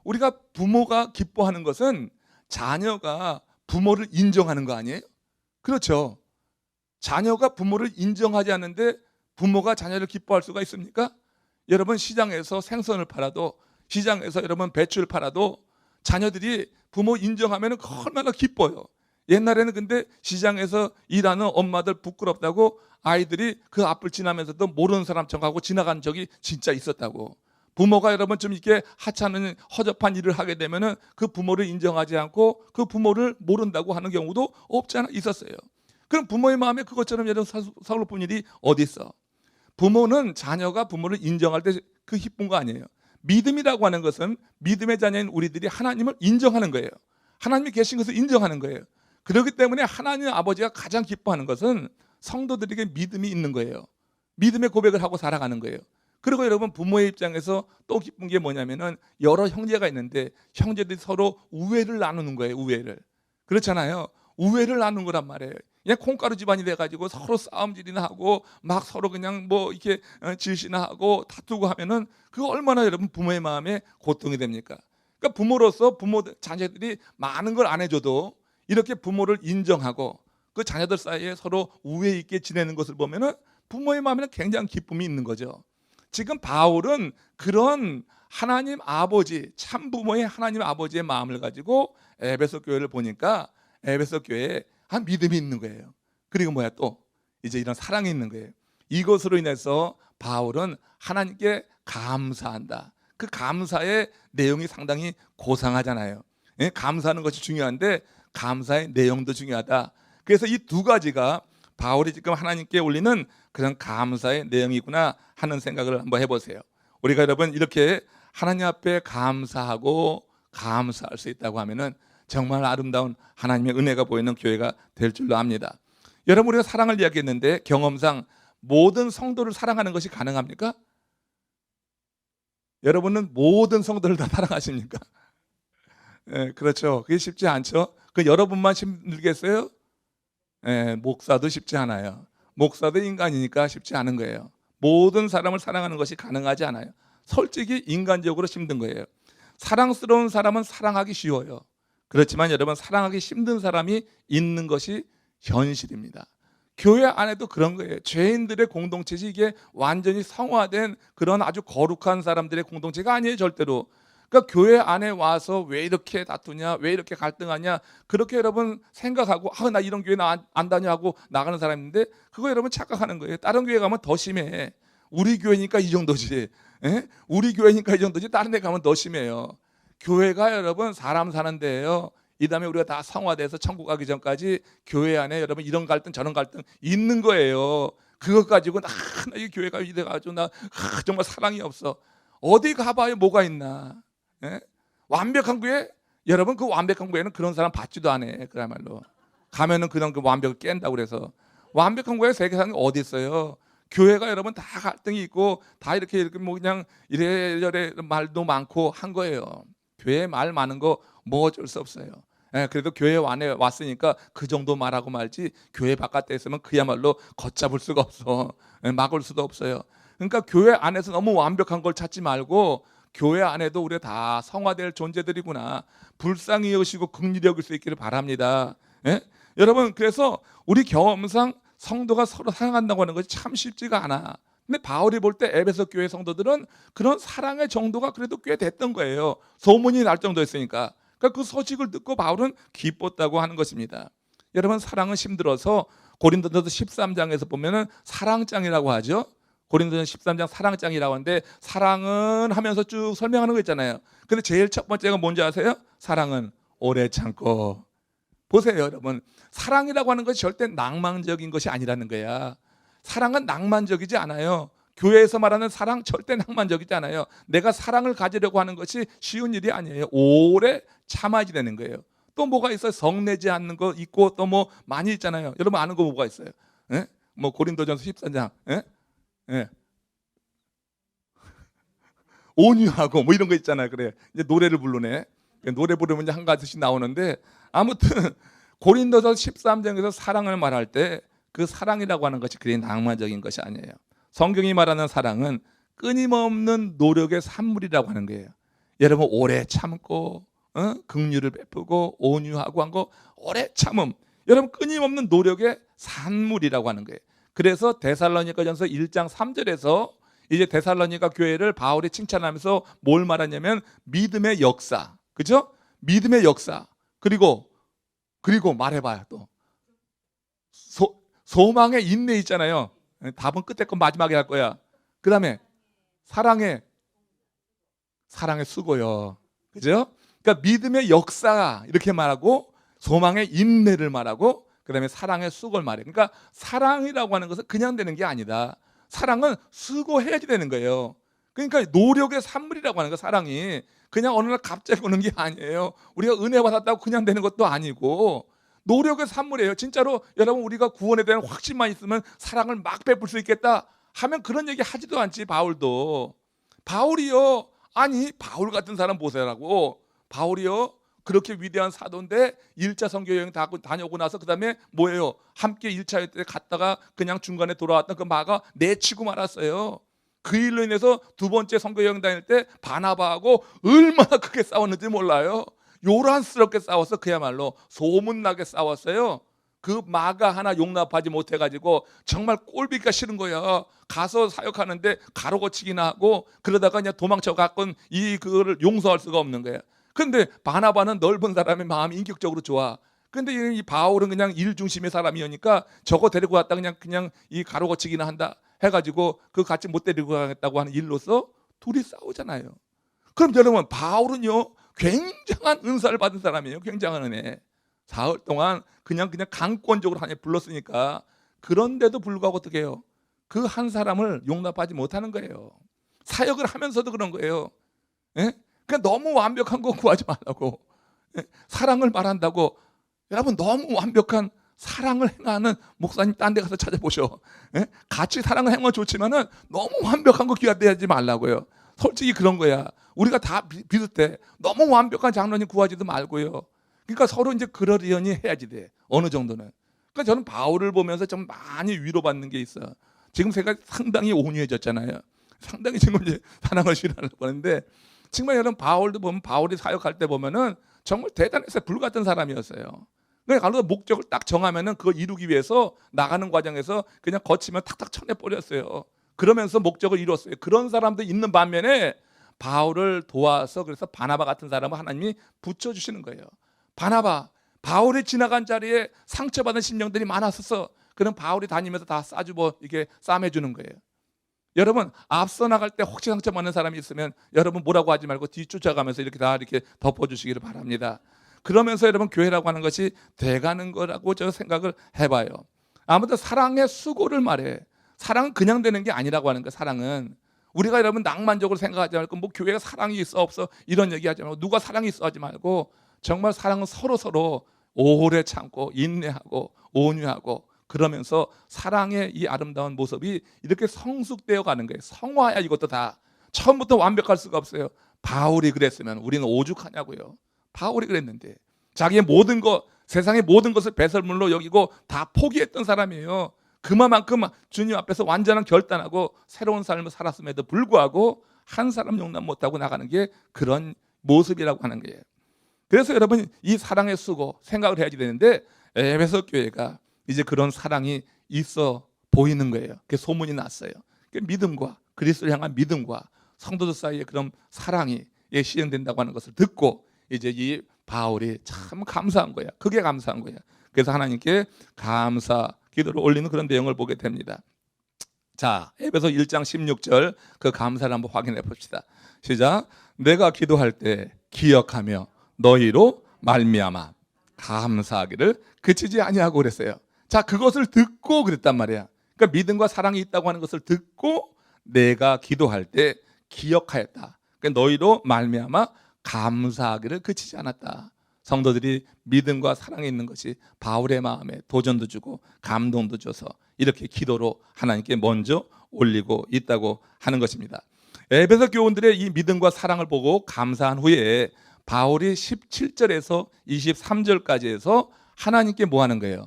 S1: 우리가 부모가 기뻐하는 것은 자녀가 부모를 인정하는 거 아니에요? 그렇죠. 자녀가 부모를 인정하지 않는데 부모가 자녀를 기뻐할 수가 있습니까? 여러분, 시장에서 생선을 팔아도 시장에서 여러분 배추를 팔아도 자녀들이 부모 인정하면 얼마나 기뻐요. 옛날에는 근데 시장에서 일하는 엄마들 부끄럽다고 아이들이 그 앞을 지나면서도 모르는 사람처럼 하고 지나간 적이 진짜 있었다고. 부모가 여러분 좀 이렇게 하찮은 허접한 일을 하게 되면은 그 부모를 인정하지 않고 그 부모를 모른다고 하는 경우도 없지 않아 있었어요. 그럼 부모의 마음에 그것처럼 여러분 서글픈 일이 어디 있어? 부모는 자녀가 부모를 인정할 때 그 기쁜 거 아니에요. 믿음이라고 하는 것은 믿음의 자녀인 우리들이 하나님을 인정하는 거예요. 하나님이 계신 것을 인정하는 거예요. 그렇기 때문에 하나님 아버지가 가장 기뻐하는 것은 성도들에게 믿음이 있는 거예요. 믿음의 고백을 하고 살아가는 거예요. 그리고 여러분, 부모의 입장에서 또 기쁜 게 뭐냐면은 여러 형제가 있는데 형제들이 서로 우애를 나누는 거예요. 우애를. 그렇잖아요. 우애를 나누는 거란 말이에요. 그냥 콩가루 집안이 돼가지고 서로 싸움질이나 하고 막 서로 그냥 뭐 이렇게 질시나 하고 다투고 하면은 그거 얼마나 여러분 부모의 마음에 고통이 됩니까? 그러니까 부모로서 자녀들이 많은 걸 안 해줘도 이렇게 부모를 인정하고 그 자녀들 사이에 서로 우애 있게 지내는 것을 보면은 부모의 마음에는 굉장히 기쁨이 있는 거죠. 지금 바울은 그런 하나님 아버지, 참 부모의 하나님 아버지의 마음을 가지고 에베소 교회를 보니까 에베소 교회에 한 믿음이 있는 거예요. 그리고 뭐야, 또 이제 이런 사랑이 있는 거예요. 이것으로 인해서 바울은 하나님께 감사한다. 그 감사의 내용이 상당히 고상하잖아요. 예? 감사하는 것이 중요한데 감사의 내용도 중요하다. 그래서 이 두 가지가 바울이 지금 하나님께 올리는 그런 감사의 내용이구나 하는 생각을 한번 해보세요. 우리가 여러분 이렇게 하나님 앞에 감사하고 감사할 수 있다고 하면은 정말 아름다운 하나님의 은혜가 보이는 교회가 될 줄로 압니다. 여러분, 우리가 사랑을 이야기했는데 경험상 모든 성도를 사랑하는 것이 가능합니까? 여러분은 모든 성도를 다 사랑하십니까? 예, 그렇죠. 그게 쉽지 않죠. 그 여러분만 힘들겠어요? 예, 목사도 쉽지 않아요. 목사도 인간이니까 쉽지 않은 거예요. 모든 사람을 사랑하는 것이 가능하지 않아요. 솔직히 인간적으로 힘든 거예요. 사랑스러운 사람은 사랑하기 쉬워요. 그렇지만 여러분, 사랑하기 힘든 사람이 있는 것이 현실입니다. 교회 안에도 그런 거예요. 죄인들의 공동체지 이게 완전히 성화된 그런 아주 거룩한 사람들의 공동체가 아니에요, 절대로. 그러니까 교회 안에 와서 왜 이렇게 다투냐, 왜 이렇게 갈등하냐, 그렇게 여러분 생각하고 나 이런 교회 안 다녀하고 나가는 사람인데, 그거 여러분 착각하는 거예요. 다른 교회 가면 더 심해. 우리 교회니까 이 정도지. 에? 우리 교회니까 이 정도지 다른 데 가면 더 심해요. 교회가 여러분 사람 사는 데예요. 이 다음에 우리가 다 성화돼서 천국 가기 전까지 교회 안에 여러분 이런 갈등 저런 갈등 있는 거예요. 그것 가지고 나 이 교회가 이래가지고 나 정말 사랑이 없어. 어디 가봐요 뭐가 있나. 예? 완벽한 교회? 여러분 그 완벽한 교회는 그런 사람 받지도 않아. 그야말로 가면은 그냥 그 완벽을 깬다고 그래서. 완벽한 교회 세계상에 어디 있어요? 교회가 여러분 다 갈등이 있고 다 이렇게 뭐 그냥 이래저래 말도 많고 한 거예요. 교회 말 많은 거 뭐 어쩔 수 없어요. 예, 그래도 교회 안에 왔으니까 그 정도 말하고 말지, 교회 바깥에 있으면 그야말로 걷잡을 수가 없어. 예, 막을 수도 없어요. 그러니까 교회 안에서 너무 완벽한 걸 찾지 말고, 교회 안에도 우리가 다 성화될 존재들이구나, 불쌍히 여기시고 긍휼히 여길 수 있기를 바랍니다. 예? 여러분, 그래서 우리 경험상 성도가 서로 사랑한다고 하는 것이 참 쉽지가 않아. 근데 바울이 볼 때 에베소 교회 성도들은 그런 사랑의 정도가 그래도 꽤 됐던 거예요. 소문이 날 정도였으니까. 그러니까 그 소식을 듣고 바울은 기뻤다고 하는 것입니다. 여러분, 사랑은 힘들어서 고린도전서 13장에서 보면은 사랑장이라고 하죠. 고린도전서 13장 사랑장이라고 하는데, 사랑은 하면서 쭉 설명하는 거 있잖아요. 근데 제일 첫 번째가 뭔지 아세요? 사랑은 오래 참고. 보세요, 여러분. 사랑이라고 하는 것이 절대 낭만적인 것이 아니라는 거야. 사랑은 낭만적이지 않아요. 교회에서 말하는 사랑 절대 낭만적이지 않아요. 내가 사랑을 가지려고 하는 것이 쉬운 일이 아니에요. 오래 참아야 되는 거예요. 또 뭐가 있어요? 성내지 않는 거 있고, 또 뭐 많이 있잖아요. 여러분 아는 거 뭐가 있어요? 예? 뭐 고린도전서 14장, 예? 예. 온유하고 뭐 이런 거 있잖아요. 그래. 이제 노래를 부르네. 노래 부르면 이제 한 가지씩 나오는데, 아무튼 고린도전서 13장에서 사랑을 말할 때 그 사랑이라고 하는 것이 그리 낭만적인 것이 아니에요. 성경이 말하는 사랑은 끊임없는 노력의 산물이라고 하는 거예요. 여러분, 오래 참고 긍휼을 베푸고 온유하고 한 거, 오래 참음, 여러분 끊임없는 노력의 산물이라고 하는 거예요. 그래서 데살로니가전서 1장 3절에서 이제 데살로니가 교회를 바울이 칭찬하면서 뭘 말하냐면 믿음의 역사, 그죠? 믿음의 역사, 그리고 말해봐요. 또 소망의 인내 있잖아요. 답은 끝에 건 마지막에 할 거야. 그 다음에 사랑의 수고요. 그죠? 그러니까 믿음의 역사 이렇게 말하고, 소망의 인내를 말하고, 그 다음에 사랑의 수고를 말해요. 그러니까 사랑이라고 하는 것은 그냥 되는 게 아니다. 사랑은 수고해야지 되는 거예요. 그러니까 노력의 산물이라고 하는 거, 사랑이 그냥 어느 날 갑자기 오는 게 아니에요. 우리가 은혜 받았다고 그냥 되는 것도 아니고 노력의 산물이에요. 진짜로 여러분, 우리가 구원에 대한 확신만 있으면 사랑을 막 베풀 수 있겠다 하면 그런 얘기 하지도 않지. 바울이요, 아니 바울 같은 사람 보세요라고. 바울이요, 그렇게 위대한 사도인데 1차 선교 여행 다녀오고 나서 그 다음에 뭐예요? 함께 1차 여행 때 갔다가 그냥 중간에 돌아왔던 그 마가 내치고 말았어요. 그 일로 인해서 두 번째 선교 여행 다닐 때 바나바하고 얼마나 크게 싸웠는지 몰라요. 요란스럽게 싸워서 그야말로 소문나게 싸웠어요. 그 마가 하나 용납하지 못해가지고 정말 꼴보기가 싫은 거야. 가서 사역하는데 가로고치기나 하고 그러다가 그냥 도망쳐갔건 그거를 용서할 수가 없는 거야. 근데 바나바는 넓은 사람의 마음이 인격적으로 좋아. 근데 이 바울은 그냥 일 중심의 사람이니까 저거 데리고 왔다 그냥 이 가로고치기나 한다 해가지고 그 같이 못 데리고 가겠다고 하는 일로서 둘이 싸우잖아요. 그럼 여러분, 바울은요 굉장한 은사를 받은 사람이에요. 굉장한 은혜. 사흘 동안 그냥 강권적으로 하나님 불렀으니까. 그런데도 불구하고 어떻게 해요? 그 한 사람을 용납하지 못하는 거예요. 사역을 하면서도 그런 거예요. 예? 그러니까 너무 완벽한 거 구하지 말라고. 예? 사랑을 말한다고. 여러분, 너무 완벽한 사랑을 행하는 목사님 딴 데 가서 찾아보셔. 예? 같이 사랑을 행하면 좋지만은 너무 완벽한 거 기대하지 말라고요. 솔직히 그런 거야. 우리가 다 비슷해. 너무 완벽한 장로님 구하지도 말고요. 그러니까 서로 이제 그러려니 해야지 돼. 어느 정도는. 그러니까 저는 바울을 보면서 좀 많이 위로받는 게 있어요. 지금 제가 상당히 온유해졌잖아요. 상당히 지금 이제 사랑을 실현하려고 하는데, 정말 여러분 바울도 보면 바울이 사역할 때 보면은 정말 대단했어요. 불 같은 사람이었어요. 그러니까 목적을 딱 정하면은 그걸 이루기 위해서 나가는 과정에서 그냥 거치면 탁탁 쳐내버렸어요. 그러면서 목적을 이뤘어요. 그런 사람도 있는 반면에 바울을 도와서, 그래서 바나바 같은 사람을 하나님이 붙여주시는 거예요. 바나바, 바울이 지나간 자리에 상처받은 심령들이 많았어서 그럼 바울이 다니면서 다 싸주고 이렇게 싸매주는 거예요. 여러분, 앞서 나갈 때 혹시 상처받는 사람이 있으면 여러분 뭐라고 하지 말고 뒤쫓아가면서 이렇게 다 이렇게 덮어주시기를 바랍니다. 그러면서 여러분 교회라고 하는 것이 돼가는 거라고 저 생각을 해봐요. 아무튼 사랑의 수고를 말해. 사랑은 그냥 되는 게 아니라고 하는 거예요. 사랑은 우리가 여러분 낭만적으로 생각하지 말고 뭐 교회가 사랑이 있어 없어 이런 얘기하지 말고, 누가 사랑이 있어 하지 말고, 정말 사랑은 서로 오래 참고 인내하고 온유하고, 그러면서 사랑의 이 아름다운 모습이 이렇게 성숙되어 가는 거예요. 성화야. 이것도 다 처음부터 완벽할 수가 없어요. 바울이 그랬으면 우리는 오죽하냐고요. 바울이 그랬는데 자기의 모든 것, 세상의 모든 것을 배설물로 여기고 다 포기했던 사람이에요. 그만큼 주님 앞에서 완전한 결단하고 새로운 삶을 살았음에도 불구하고 한 사람 용납 못하고 나가는 게 그런 모습이라고 하는 거예요. 그래서 여러분, 이 사랑의 수고 생각을 해야지 되는데, 에베소 교회가 이제 그런 사랑이 있어 보이는 거예요. 그게 소문이 났어요. 믿음과 그리스도를 향한 믿음과 성도들 사이에 그런 사랑이 시행된다고 하는 것을 듣고 이제 이 바울이 참 감사한 거야. 그게 감사한 거야. 그래서 하나님께 감사 기도를 올리는 그런 내용을 보게 됩니다. 자, 에베소 1장 16절 그 감사를 한번 확인해 봅시다. 시작. 내가 기도할 때 기억하며 너희로 말미암아 감사하기를 그치지 아니하고 그랬어요. 자, 그것을 듣고 그랬단 말이야. 그러니까 믿음과 사랑이 있다고 하는 것을 듣고 내가 기도할 때 기억하였다. 그러니까 너희로 말미암아 감사하기를 그치지 않았다. 성도들이 믿음과 사랑에 있는 것이 바울의 마음에 도전도 주고 감동도 줘서 이렇게 기도로 하나님께 먼저 올리고 있다고 하는 것입니다. 에베소 교원들의 이 믿음과 사랑을 보고 감사한 후에 바울이 17절에서 23절까지 해서 하나님께 뭐 하는 거예요?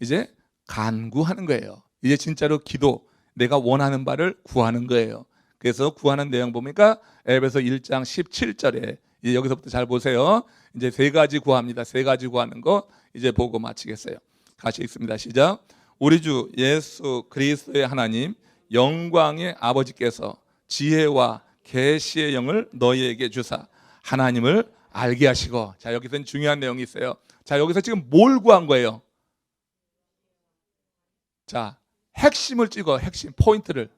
S1: 이제 간구하는 거예요. 이제 진짜로 기도, 내가 원하는 바를 구하는 거예요. 그래서 구하는 내용 보니까 에베소 1장 17절에 이제 여기서부터 잘 보세요. 이제 세 가지 구합니다. 세 가지 구하는 거 이제 보고 마치겠어요. 같이 읽습니다. 시작. 우리 주 예수 그리스도의 하나님 영광의 아버지께서 지혜와 계시의 영을 너희에게 주사 하나님을 알게 하시고. 자, 여기서는 중요한 내용이 있어요. 자, 여기서 지금 뭘 구한 거예요? 자, 핵심을 찍어. 핵심 포인트를.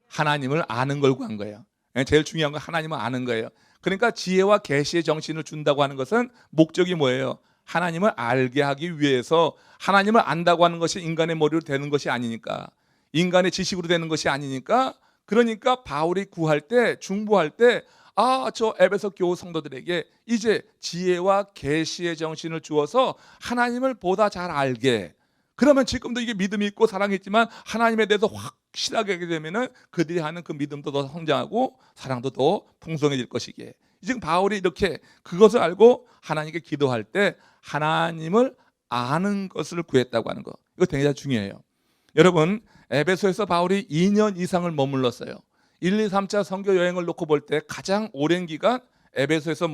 S1: 하나님을 아는 걸 구한 거예요. 제일 중요한 건 하나님을 아는 거예요. 그러니까 지혜와 계시의 정신을 준다고 하는 것은 목적이 뭐예요? 하나님을 알게 하기 위해서. 하나님을 안다고 하는 것이 인간의 머리로 되는 것이 아니니까, 인간의 지식으로 되는 것이 아니니까. 그러니까 바울이 구할 때, 중보할 때, 저 에베소 교우 성도들에게 이제 지혜와 계시의 정신을 주어서 하나님을 보다 잘 알게. 그러면 지금도 이게 믿음이 있고 사랑이 있지만 하나님에 대해서 확실하게 하게 되면은 그들이 하는 그 믿음도 더 성장하고 사랑도 더 풍성해질 것이기에. 지금 바울이 이렇게 그것을 알고 하나님께 기도할 때 하나님을 아는 것을 구했다고 하는 거, 이거 굉장히 중요해요. 여러분, 에베소에서 바울이 2년 이상을 머물렀어요. 1, 2, 3차 선교 여행을 놓고 볼 때 가장 오랜 기간 에베소에서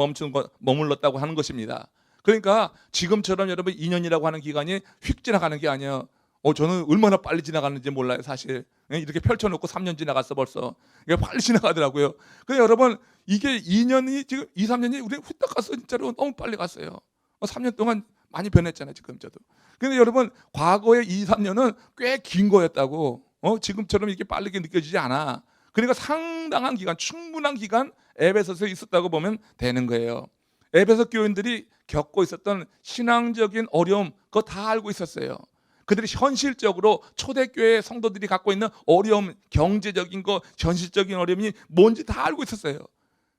S1: 머물렀다고 하는 것입니다. 그러니까 지금처럼 여러분 2년이라고 하는 기간이 휙 지나가는 게 아니에요. 저는 얼마나 빨리 지나가는지 몰라요, 사실. 이렇게 펼쳐놓고 3년 지나갔어 벌써. 이게 빨리 지나가더라고요. 근데 여러분, 이게 2년이 지금 2, 3년이 우리 후딱 갔어. 진짜로 너무 빨리 갔어요. 3년 동안 많이 변했잖아요, 지금 저도. 근데 여러분, 과거의 2, 3년은 꽤 긴 거였다고. 지금처럼 이렇게 빠르게 느껴지지 않아. 그러니까 상당한 기간, 충분한 기간 에베소서에 있었다고 보면 되는 거예요. 에베소 교인들이 겪고 있었던 신앙적인 어려움, 그거 다 알고 있었어요. 그들이 현실적으로 초대교회 성도들이 갖고 있는 어려움, 경제적인 거, 현실적인 어려움이 뭔지 다 알고 있었어요.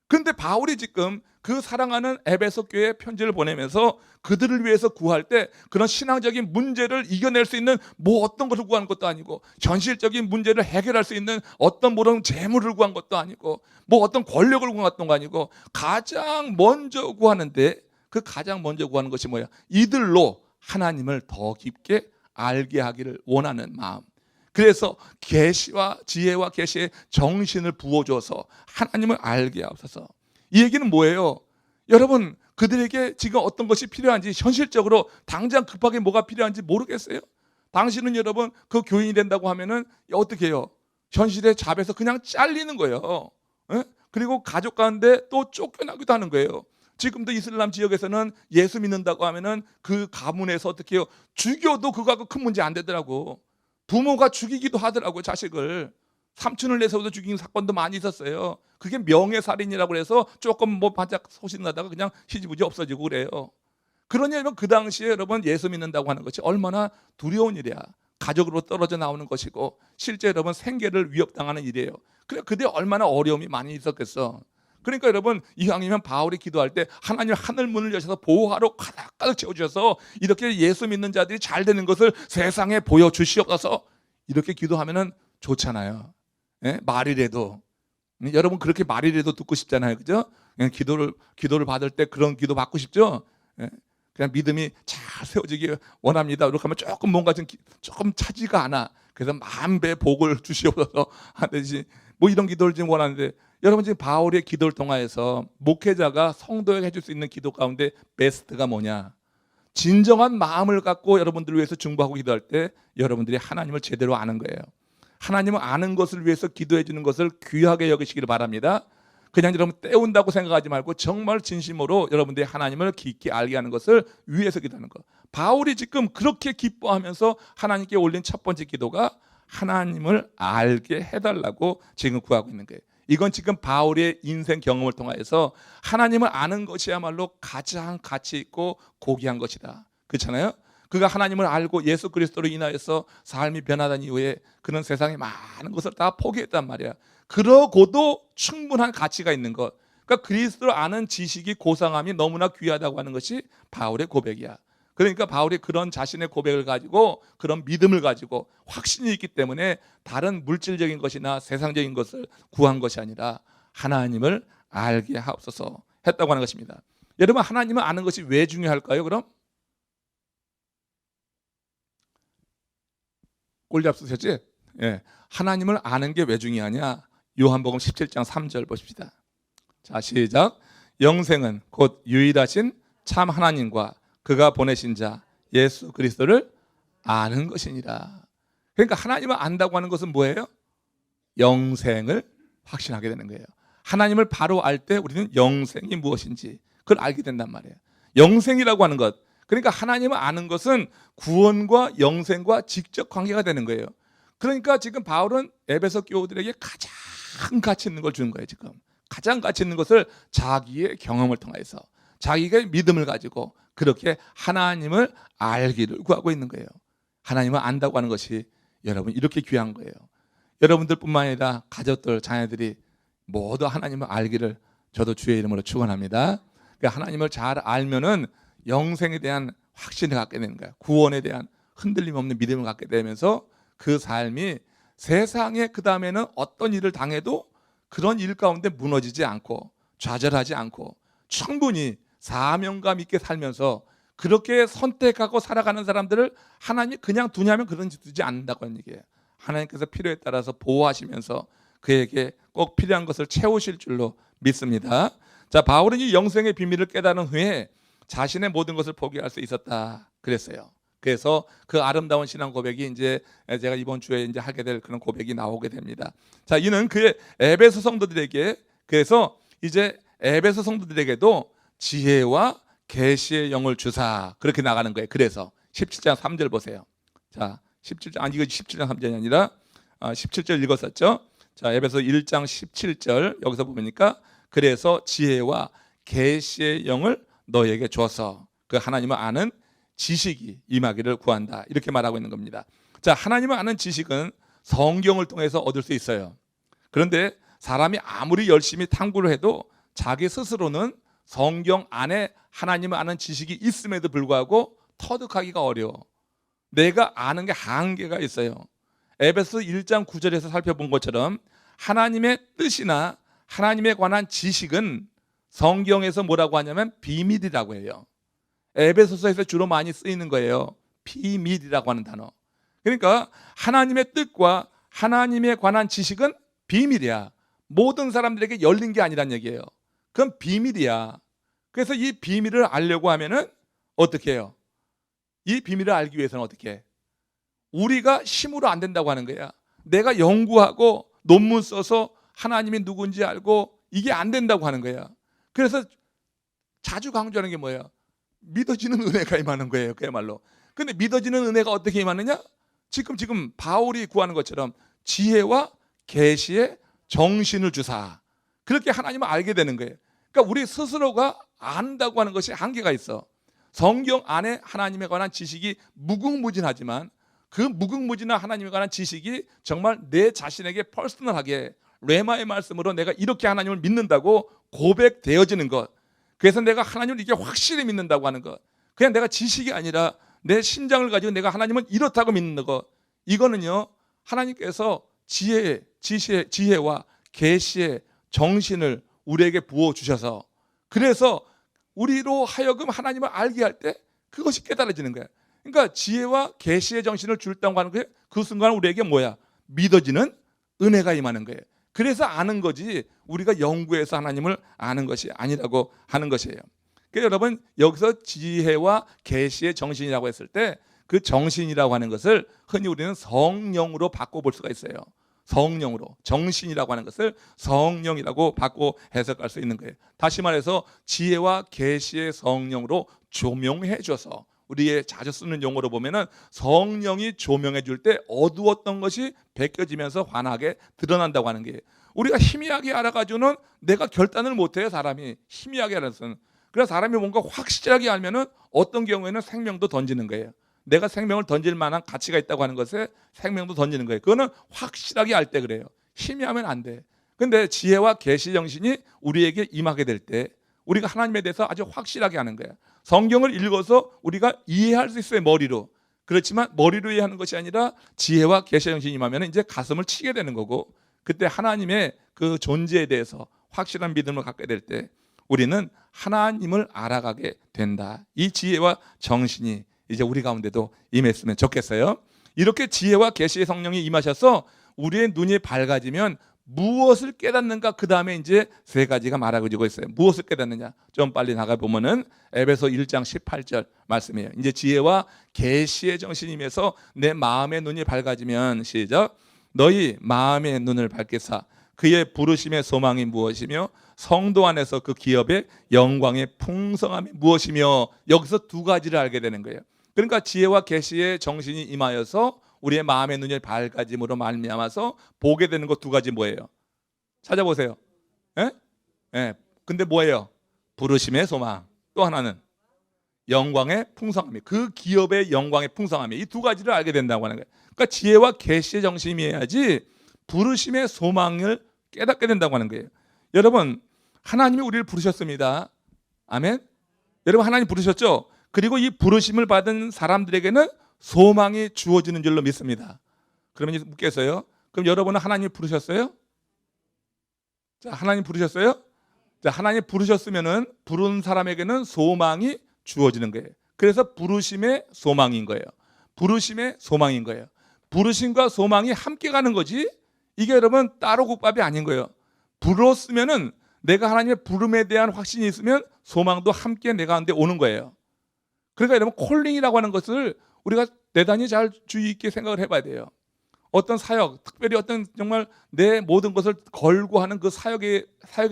S1: 그런데 바울이 지금 그 사랑하는 에베소 교회에 편지를 보내면서 그들을 위해서 구할 때 그런 신앙적인 문제를 이겨낼 수 있는 뭐 어떤 것을 구하는 것도 아니고, 현실적인 문제를 해결할 수 있는 어떤 모든 재물을 구한 것도 아니고, 뭐 어떤 권력을 구한 것도 아니고, 가장 먼저 구하는데 그 가장 먼저 구하는 것이 뭐야? 이들로 하나님을 더 깊게 알게 하기를 원하는 마음. 그래서 계시와 지혜와 계시의 정신을 부어줘서 하나님을 알게 하옵소서. 이 얘기는 뭐예요? 여러분, 그들에게 지금 어떤 것이 필요한지, 현실적으로 당장 급하게 뭐가 필요한지 모르겠어요? 당신은 여러분 그 교인이 된다고 하면은 어떻게 해요? 현실의 잡에서 그냥 잘리는 거예요. 예? 그리고 가족 가운데 또 쫓겨나기도 하는 거예요. 지금도 이슬람 지역에서는 예수 믿는다고 하면은 그 가문에서 어떻게 해요? 죽여도 그거하고 큰 문제 안 되더라고. 부모가 죽이기도 하더라고, 자식을. 삼촌을 내세워서 죽인 사건도 많이 있었어요. 그게 명예살인이라고 해서 조금 뭐 반짝 소식 나다가 그냥 희지부지 없어지고 그래요. 그러냐면 그 당시에 여러분 예수 믿는다고 하는 것이 얼마나 두려운 일이야. 가족으로 떨어져 나오는 것이고 실제 여러분 생계를 위협당하는 일이에요. 그래 그때 얼마나 어려움이 많이 있었겠어. 그러니까 여러분 이왕이면 바울이 기도할 때 하나님 하늘 문을 여셔서 보호하러 가득 채워주셔서 이렇게 예수 믿는 자들이 잘 되는 것을 세상에 보여주시옵소서. 이렇게 기도하면은 좋잖아요. 예? 말이라도 여러분 그렇게 말이라도 듣고 싶잖아요, 그죠? 그냥 기도를 받을 때 그런 기도 받고 싶죠? 예? 그냥 믿음이 잘 세워지기 원합니다. 이렇게 하면 조금 뭔가 조금 차지가 않아. 그래서 만배 복을 주시옵소서 하듯이 뭐 이런 기도를 지금 원하는데, 여러분 지금 바울의 기도를 통하여서 목회자가 성도에게 해줄 수 있는 기도 가운데 베스트가 뭐냐? 진정한 마음을 갖고 여러분들을 위해서 중보하고 기도할 때 여러분들이 하나님을 제대로 아는 거예요. 하나님을 아는 것을 위해서 기도해 주는 것을 귀하게 여기시기를 바랍니다. 그냥 여러분 때운다고 생각하지 말고 정말 진심으로 여러분들이 하나님을 깊이 알게 하는 것을 위해서 기도하는 것. 바울이 지금 그렇게 기뻐하면서 하나님께 올린 첫 번째 기도가 하나님을 알게 해달라고 지금 구하고 있는 거예요. 이건 지금 바울의 인생 경험을 통해서 하나님을 아는 것이야말로 가장 가치 있고 고귀한 것이다. 그렇잖아요? 그가 하나님을 알고 예수 그리스도로 인하여서 삶이 변화된 이후에 그는 세상의 많은 것을 다 포기했단 말이야. 그러고도 충분한 가치가 있는 것. 그러니까 그리스도를 아는 지식이 고상함이 너무나 귀하다고 하는 것이 바울의 고백이야. 그러니까 바울이 그런 자신의 고백을 가지고 그런 믿음을 가지고 확신이 있기 때문에 다른 물질적인 것이나 세상적인 것을 구한 것이 아니라 하나님을 알게 하옵소서 했다고 하는 것입니다. 여러분 하나님을 아는 것이 왜 중요할까요? 그럼? 꼴 잡수셨지? 예. 하나님을 아는 게 왜 중요하냐? 요한복음 17장 3절 보십시다. 자, 시작. 영생은 곧 유일하신 참 하나님과 그가 보내신 자 예수 그리스도를 아는 것이니라. 그러니까 하나님을 안다고 하는 것은 뭐예요? 영생을 확신하게 되는 거예요. 하나님을 바로 알 때 우리는 영생이 무엇인지 그걸 알게 된단 말이에요. 영생이라고 하는 것, 그러니까 하나님을 아는 것은 구원과 영생과 직접 관계가 되는 거예요. 그러니까 지금 바울은 에베소 교우들에게 가장 가치 있는 걸 주는 거예요. 지금 가장 가치 있는 것을 자기의 경험을 통해서 자기가 믿음을 가지고 그렇게 하나님을 알기를 구하고 있는 거예요. 하나님을 안다고 하는 것이 여러분 이렇게 귀한 거예요. 여러분들뿐만 아니라 가족들, 자녀들이 모두 하나님을 알기를 저도 주의 이름으로 축원합니다. 그러니까 하나님을 잘 알면은 영생에 대한 확신을 갖게 되는 거예요. 구원에 대한 흔들림 없는 믿음을 갖게 되면서 그 삶이 세상에 그 다음에는 어떤 일을 당해도 그런 일 가운데 무너지지 않고 좌절하지 않고 충분히 사명감 있게 살면서 그렇게 선택하고 살아가는 사람들을 하나님이 그냥 두냐면 그런 짓 두지 않는다고 하는 얘기예요. 하나님께서 필요에 따라서 보호하시면서 그에게 꼭 필요한 것을 채우실 줄로 믿습니다. 자, 바울은 이 영생의 비밀을 깨달은 후에 자신의 모든 것을 포기할 수 있었다 그랬어요. 그래서 그 아름다운 신앙 고백이 이제 제가 이번 주에 이제 하게 될 그런 고백이 나오게 됩니다. 자, 이는 그의 에베소 성도들에게, 그래서 이제 에베소 성도들에게도 지혜와 계시의 영을 주사 그렇게 나가는 거예요. 그래서 17장 3절 보세요. 자, 17장 아니 이거 17장 3절이 아니라 17절 읽었었죠. 자, 에베소 1장 17절 여기서 보니까 그래서 지혜와 계시의 영을 너에게 줘서 그 하나님을 아는 지식이 임하기를 구한다. 이렇게 말하고 있는 겁니다. 자, 하나님을 아는 지식은 성경을 통해서 얻을 수 있어요. 그런데 사람이 아무리 열심히 탐구를 해도 자기 스스로는 성경 안에 하나님을 아는 지식이 있음에도 불구하고 터득하기가 어려워. 내가 아는 게 한계가 있어요. 에베소 1장 9절에서 살펴본 것처럼 하나님의 뜻이나 하나님에 관한 지식은 성경에서 뭐라고 하냐면 비밀이라고 해요. 에베소서에서 주로 많이 쓰이는 거예요. 비밀이라고 하는 단어. 그러니까 하나님의 뜻과 하나님에 관한 지식은 비밀이야. 모든 사람들에게 열린 게 아니란 얘기예요. 그건 비밀이야. 그래서 이 비밀을 알려고 하면은 어떻게 해요? 이 비밀을 알기 위해서는 어떻게 해? 우리가 힘으로 안 된다고 하는 거야. 내가 연구하고 논문 써서 하나님이 누군지 알고 이게 안 된다고 하는 거야. 그래서 자주 강조하는 게 뭐예요? 믿어지는 은혜가 임하는 거예요. 그야말로. 근데 믿어지는 은혜가 어떻게 임하느냐? 지금 바울이 구하는 것처럼 지혜와 계시의 정신을 주사. 그렇게 하나님을 알게 되는 거예요. 그러니까 우리 스스로가 안다고 하는 것이 한계가 있어. 성경 안에 하나님에 관한 지식이 무궁무진하지만 그 무궁무진한 하나님에 관한 지식이 정말 내 자신에게 퍼스널하게 레마의 말씀으로 내가 이렇게 하나님을 믿는다고 고백되어지는 것. 그래서 내가 하나님을 이게 확실히 믿는다고 하는 것. 그냥 내가 지식이 아니라 내 심장을 가지고 내가 하나님은 이렇다고 믿는 것. 이거는요, 하나님께서 지혜와 계시의 정신을 우리에게 부어주셔서, 그래서 우리로 하여금 하나님을 알게 할 때 그것이 깨달아지는 거야. 그러니까 지혜와 계시의 정신을 줄다고 하는 게 그 순간 우리에게 뭐야? 믿어지는 은혜가 임하는 거예요. 그래서 아는 거지 우리가 연구해서 하나님을 아는 것이 아니라고 하는 것이에요. 그러니까 여러분, 여기서 지혜와 계시의 정신이라고 했을 때 그 정신이라고 하는 것을 흔히 우리는 성령으로 바꿔볼 수가 있어요. 성령으로. 정신이라고 하는 것을 성령이라고 바꿔 해석할 수 있는 거예요. 다시 말해서 지혜와 계시의 성령으로 조명해 줘서, 우리의 자주 쓰는 용어로 보면은 성령이 조명해 줄 때 어두웠던 것이 벗겨지면서 환하게 드러난다고 하는 게, 우리가 희미하게 알아가지고는 내가 결단을 못해요. 사람이 희미하게 알아서는. 그래서 사람이 뭔가 확실하게 알면은 어떤 경우에는 생명도 던지는 거예요. 내가 생명을 던질 만한 가치가 있다고 하는 것에 생명도 던지는 거예요. 그거는 확실하게 알 때 그래요. 희미하면 안 돼. 근데 지혜와 계시 정신이 우리에게 임하게 될 때 우리가 하나님에 대해서 아주 확실하게 하는 거예요. 성경을 읽어서 우리가 이해할 수 있어요, 머리로. 그렇지만 머리로 이해하는 것이 아니라 지혜와 계시 정신이 임하면 이제 가슴을 치게 되는 거고, 그때 하나님의 그 존재에 대해서 확실한 믿음을 갖게 될 때 우리는 하나님을 알아가게 된다. 이 지혜와 정신이 이제 우리 가운데도 임했으면 좋겠어요. 이렇게 지혜와 계시의 성령이 임하셔서 우리의 눈이 밝아지면 무엇을 깨닫는가, 그 다음에 이제 세 가지가 말하고 있어요. 무엇을 깨닫느냐? 좀 빨리 나가 보면은 에베소 1장 18절 말씀이에요. 이제 지혜와 계시의 정신이 임해서 내 마음의 눈이 밝아지면, 시작. 너희 마음의 눈을 밝게사 그의 부르심의 소망이 무엇이며 성도 안에서 그 기업의 영광의 풍성함이 무엇이며, 여기서 두 가지를 알게 되는 거예요. 그러니까 지혜와 계시의 정신이 임하여서 우리의 마음의 눈이 밝아짐으로 말미암아서 보게 되는 것 두 가지 뭐예요? 찾아보세요. 예? 예. 근데 뭐예요? 부르심의 소망. 또 하나는 영광의 풍성함이, 그 기업의 영광의 풍성함이, 이 두 가지를 알게 된다고 하는 거예요. 그러니까 지혜와 계시의 정신이 해야지 부르심의 소망을 깨닫게 된다고 하는 거예요. 여러분, 하나님이 우리를 부르셨습니다. 아멘. 여러분, 하나님 부르셨죠? 그리고 이 부르심을 받은 사람들에게는 소망이 주어지는 줄로 믿습니다. 그러면 이제 묻겠어요. 그럼 여러분은 하나님 부르셨어요? 자, 하나님 부르셨어요? 자, 하나님 부르셨으면은 부른 사람에게는 소망이 주어지는 거예요. 그래서 부르심의 소망인 거예요. 부르심의 소망인 거예요. 부르심과 소망이 함께 가는 거지, 이게 여러분 따로 국밥이 아닌 거예요. 불었으면은 내가 하나님의 부름에 대한 확신이 있으면 소망도 함께 내 가운데 오는 거예요. 그러니까 여러분, 콜링이라고 하는 것을 우리가 대단히 잘 주의 있게 생각을 해봐야 돼요. 어떤 사역, 특별히 어떤 정말 내 모든 것을 걸고 하는 그 사역에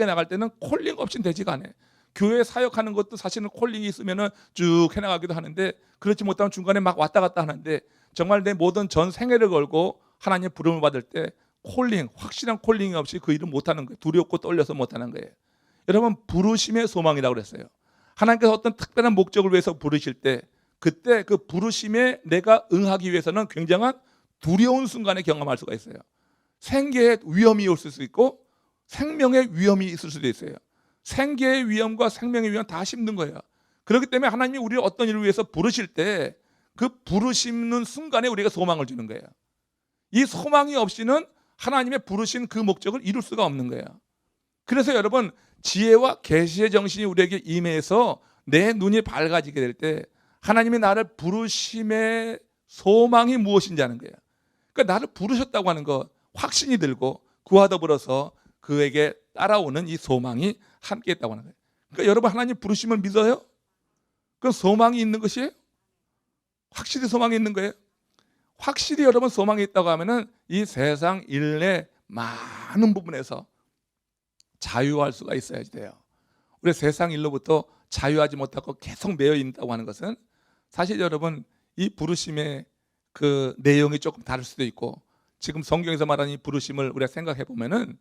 S1: 나갈 때는 콜링 없이는 되지가 않아요. 교회 사역하는 것도 사실은 콜링이 있으면은 쭉 해나가기도 하는데, 그렇지 못하면 중간에 막 왔다 갔다 하는데, 정말 내 모든 전 생애를 걸고 하나님의 부름을 받을 때 콜링, 확실한 콜링이 없이 그 일을 못하는 거예요. 두렵고 떨려서 못하는 거예요. 여러분, 부르심의 소망이라고 그랬어요. 하나님께서 어떤 특별한 목적을 위해서 부르실 때, 그때 그 부르심에 내가 응하기 위해서는 굉장한 두려운 순간에 경험할 수가 있어요. 생계의 위험이 올 수도 있고 생명의 위험이 있을 수도 있어요. 생계의 위험과 생명의 위험 다 힘든 거예요. 그렇기 때문에 하나님이 우리를 어떤 일을 위해서 부르실 때 그 부르시는 순간에 우리가 소망을 주는 거예요. 이 소망이 없이는 하나님의 부르신 그 목적을 이룰 수가 없는 거예요. 그래서 여러분, 지혜와 계시의 정신이 우리에게 임해서 내 눈이 밝아지게 될 때 하나님이 나를 부르심의 소망이 무엇인지 아는 거예요. 그러니까 나를 부르셨다고 하는 거 확신이 들고 그와 더불어서 그에게 따라오는 이 소망이 함께 있다고 하는 거예요. 그러니까 여러분 하나님 부르심을 믿어요? 그 소망이 있는 것이에요? 확실히 소망이 있는 거예요? 확실히 여러분 소망이 있다고 하면은 이 세상 일내 많은 부분에서 자유할 수가 있어야지 돼요. 우리 세상 일로부터 자유하지 못하고 계속 매여 있다고 하는 것은 사실 여러분 이 부르심의 그 내용이 조금 다를 수도 있고 지금 성경에서 말하는 이 부르심을 우리가 생각해 보면은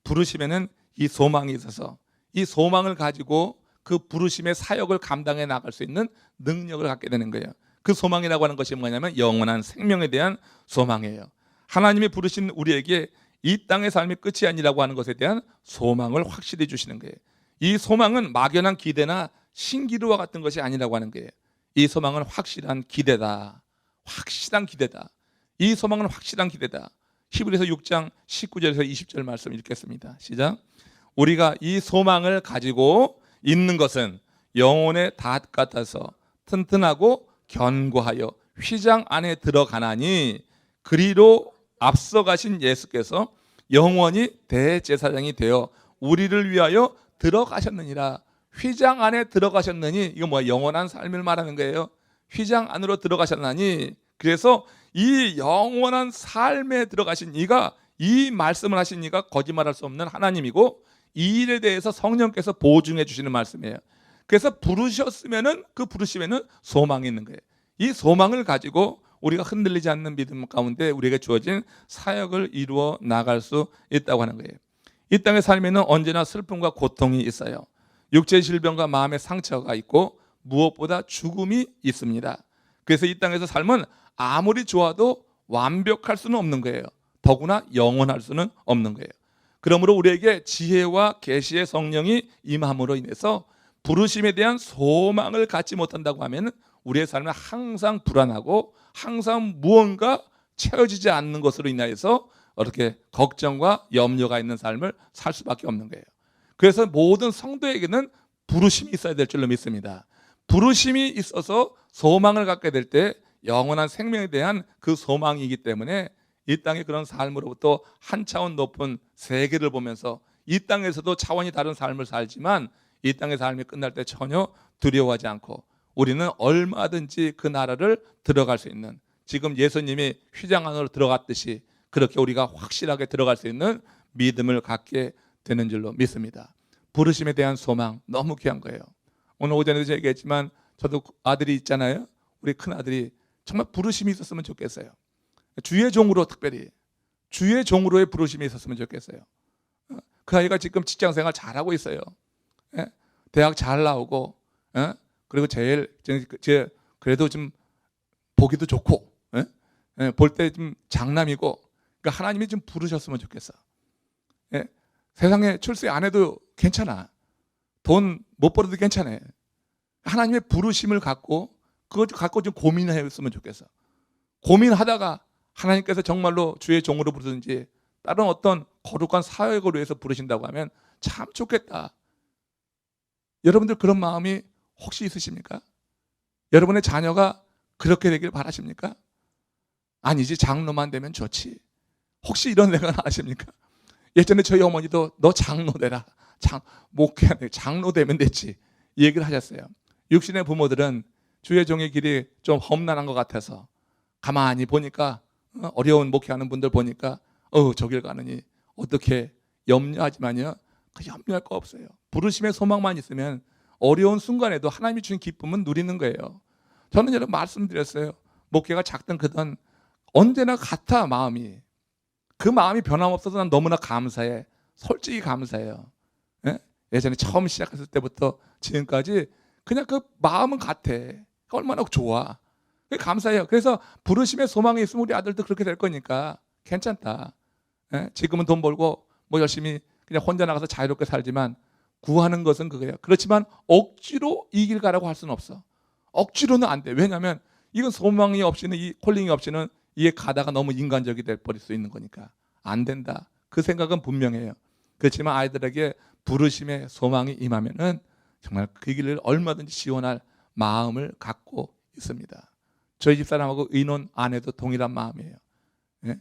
S1: 부르심에는 이 소망이 있어서 이 소망을 가지고 그 부르심의 사역을 감당해 나갈 수 있는 능력을 갖게 되는 거예요. 그 소망이라고 하는 것이 뭐냐면 영원한 생명에 대한 소망이에요. 하나님이 부르신 우리에게 이 땅의 삶이 끝이 아니라고 하는 것에 대한 소망을 확실히 주시는 거예요. 이 소망은 막연한 기대나 신기루와 같은 것이 아니라고 하는 거예요. 이 소망은 확실한 기대다. 확실한 기대다. 이 소망은 확실한 기대다. 히브리서 6장 19절에서 20절 말씀 읽겠습니다. 시작. 우리가 이 소망을 가지고 있는 것은 영혼의 닷 같아서 튼튼하고 견고하여 휘장 안에 들어가나니 그리로 앞서가신 예수께서 영원히 대제사장이 되어 우리를 위하여 들어가셨느니라. 휘장 안에 들어가셨느니 이거 뭐야? 영원한 삶을 말하는 거예요. 휘장 안으로 들어가셨나니 그래서 이 영원한 삶에 들어가신 이가 이 말씀을 하신 이가 거짓말할 수 없는 하나님이고 이 일에 대해서 성령께서 보증해 주시는 말씀이에요. 그래서 부르셨으면은 그 부르심에는 소망이 있는 거예요. 이 소망을 가지고 우리가 흔들리지 않는 믿음 가운데 우리에게 주어진 사역을 이루어 나갈 수 있다고 하는 거예요. 이 땅의 삶에는 언제나 슬픔과 고통이 있어요. 육체의 질병과 마음의 상처가 있고 무엇보다 죽음이 있습니다. 그래서 이 땅에서 삶은 아무리 좋아도 완벽할 수는 없는 거예요. 더구나 영원할 수는 없는 거예요. 그러므로 우리에게 지혜와 계시의 성령이 임함으로 인해서 부르심에 대한 소망을 갖지 못한다고 하면 우리의 삶은 항상 불안하고 항상 무언가 채워지지 않는 것으로 인하여서 이렇게 걱정과 염려가 있는 삶을 살 수밖에 없는 거예요. 그래서 모든 성도에게는 부르심이 있어야 될 줄로 믿습니다. 부르심이 있어서 소망을 갖게 될 때 영원한 생명에 대한 그 소망이기 때문에 이 땅의 그런 삶으로부터 한 차원 높은 세계를 보면서 이 땅에서도 차원이 다른 삶을 살지만 이 땅의 삶이 끝날 때 전혀 두려워하지 않고 우리는 얼마든지 그 나라를 들어갈 수 있는, 지금 예수님이 휘장 안으로 들어갔듯이 그렇게 우리가 확실하게 들어갈 수 있는 믿음을 갖게 되는 줄로 믿습니다. 부르심에 대한 소망 너무 귀한 거예요. 오늘 오전에도 얘기했지만 저도 아들이 있잖아요. 우리 큰아들이 정말 부르심이 있었으면 좋겠어요. 주의 종으로, 특별히 주의 종으로의 부르심이 있었으면 좋겠어요. 그 아이가 지금 직장생활 잘하고 있어요. 대학 잘 나오고, 그리고 그래도 좀 보기도 좋고, 볼 때 좀 장남이고, 그러니까 하나님이 좀 부르셨으면 좋겠어. 세상에 출세 안 해도 괜찮아. 돈 못 벌어도 괜찮아. 하나님의 부르심을 갖고 그것 갖고 좀 고민했으면 좋겠어. 고민하다가 하나님께서 정말로 주의 종으로 부르든지 다른 어떤 거룩한 사역을 위해서 부르신다고 하면 참 좋겠다. 여러분들 그런 마음이 혹시 있으십니까? 여러분의 자녀가 그렇게 되길 바라십니까? 아니지, 장로만 되면 좋지. 혹시 이런 생각 안 하십니까? 예전에 저희 어머니도 너 장로 되라. 목회하네. 장로 되면 됐지. 이 얘기를 하셨어요. 육신의 부모들은 주의 종의 길이 좀 험난한 것 같아서 가만히 보니까 어려운 목회하는 분들 보니까 저 길 가느니 어떻게 염려하지만요. 그 염려할 거 없어요. 부르심의 소망만 있으면 어려운 순간에도 하나님이 주신 기쁨은 누리는 거예요. 저는 여러분 말씀드렸어요. 목회가 작든 크든 언제나 같아, 마음이. 그 마음이 변함없어서 난 너무나 감사해. 솔직히 감사해요. 예전에 처음 시작했을 때부터 지금까지 그냥 그 마음은 같아. 얼마나 좋아. 감사해요. 그래서 부르심의 소망이 있으면 우리 아들도 그렇게 될 거니까 괜찮다. 지금은 돈 벌고 뭐 열심히 그냥 혼자 나가서 자유롭게 살지만 구하는 것은 그거예요. 그렇지만 억지로 이 길 가라고 할 수는 없어. 억지로는 안 돼. 왜냐하면 이건 소망이 없이는, 이 콜링이 없이는 이게 가다가 너무 인간적이 될 버릴 수 있는 거니까 안 된다. 그 생각은 분명해요. 그렇지만 아이들에게 부르심의 소망이 임하면은 정말 그 길을 얼마든지 지원할 마음을 갖고 있습니다. 저희 집사람하고 의논 안 해도 동일한 마음이에요. 예?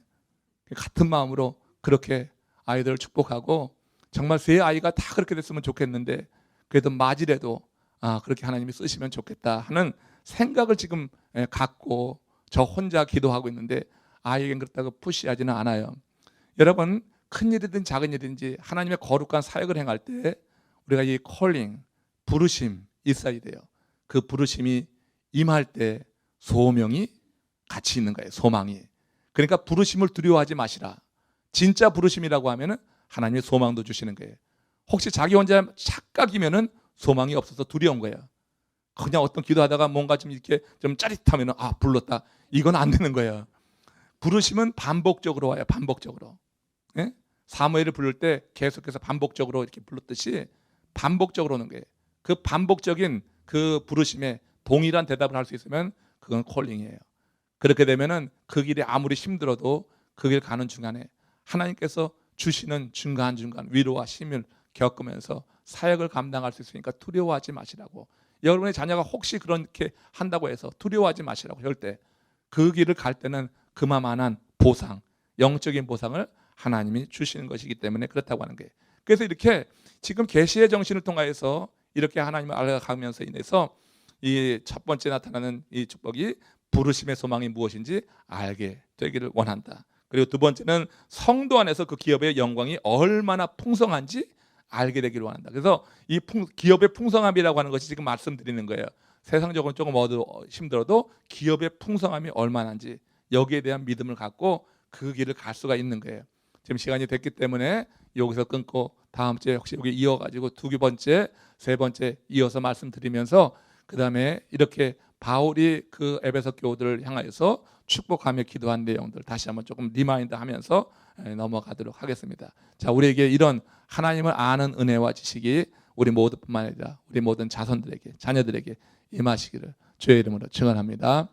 S1: 같은 마음으로 그렇게 아이들을 축복하고 정말 세 아이가 다 그렇게 됐으면 좋겠는데 그래도 맞이라도 그렇게 하나님이 쓰시면 좋겠다 하는 생각을 지금 갖고 저 혼자 기도하고 있는데 아이에겐 그렇다고 푸시하지는 않아요. 여러분 큰 일이든 작은 일인지 하나님의 거룩한 사역을 행할 때 우리가 이 콜링, 부르심 있어야 돼요. 그 부르심이 임할 때 소명이 같이 있는 거예요. 소망이. 그러니까 부르심을 두려워하지 마시라. 진짜 부르심이라고 하면은 하나님의 소망도 주시는 거예요. 혹시 자기 혼자 착각이면은 소망이 없어서 두려운 거예요. 그냥 어떤 기도하다가 뭔가 좀 이렇게 좀 짜릿하면은 불렀다. 이건 안 되는 거예요. 부르심은 반복적으로 와요. 반복적으로. 예? 사무엘을 부를 때 계속해서 반복적으로 이렇게 불렀듯이 반복적으로 오는 거예요. 그 반복적인 그 부르심에 동일한 대답을 할 수 있으면 그건 콜링이에요. 그렇게 되면은 그 길이 아무리 힘들어도 그 길 가는 중간에 하나님께서 주시는 중간중간 위로와 힘을 겪으면서 사역을 감당할 수 있으니까 두려워하지 마시라고. 여러분의 자녀가 혹시 그렇게 한다고 해서 두려워하지 마시라고. 절대 그 길을 갈 때는 그만한 보상, 영적인 보상을 하나님이 주시는 것이기 때문에 그렇다고 하는 거예요. 그래서 이렇게 지금 계시의 정신을 통하여서 이렇게 하나님을 알아가면서 인해서 이 첫 번째 나타나는 이 축복이 부르심의 소망이 무엇인지 알게 되기를 원한다. 그리고 두 번째는 성도 안에서 그 기업의 영광이 얼마나 풍성한지 알게 되기를 원한다. 그래서 이 기업의 풍성함이라고 하는 것이 지금 말씀드리는 거예요. 세상적으로 조금 힘들어도 기업의 풍성함이 얼마나인지 여기에 대한 믿음을 갖고 그 길을 갈 수가 있는 거예요. 지금 시간이 됐기 때문에 여기서 끊고 다음 주에 혹시 여기 이어가지고 두 번째, 세 번째 이어서 말씀드리면서 그 다음에 이렇게 바울이 그 에베소 교우들을 향하여서 축복하며 기도한 내용들 다시 한번 조금 리마인드 하면서 넘어가도록 하겠습니다. 자, 우리에게 이런 하나님을 아는 은혜와 지식이 우리 모두뿐만 아니라 우리 모든 자손들에게, 자녀들에게 임하시기를 주의 이름으로 축원합니다.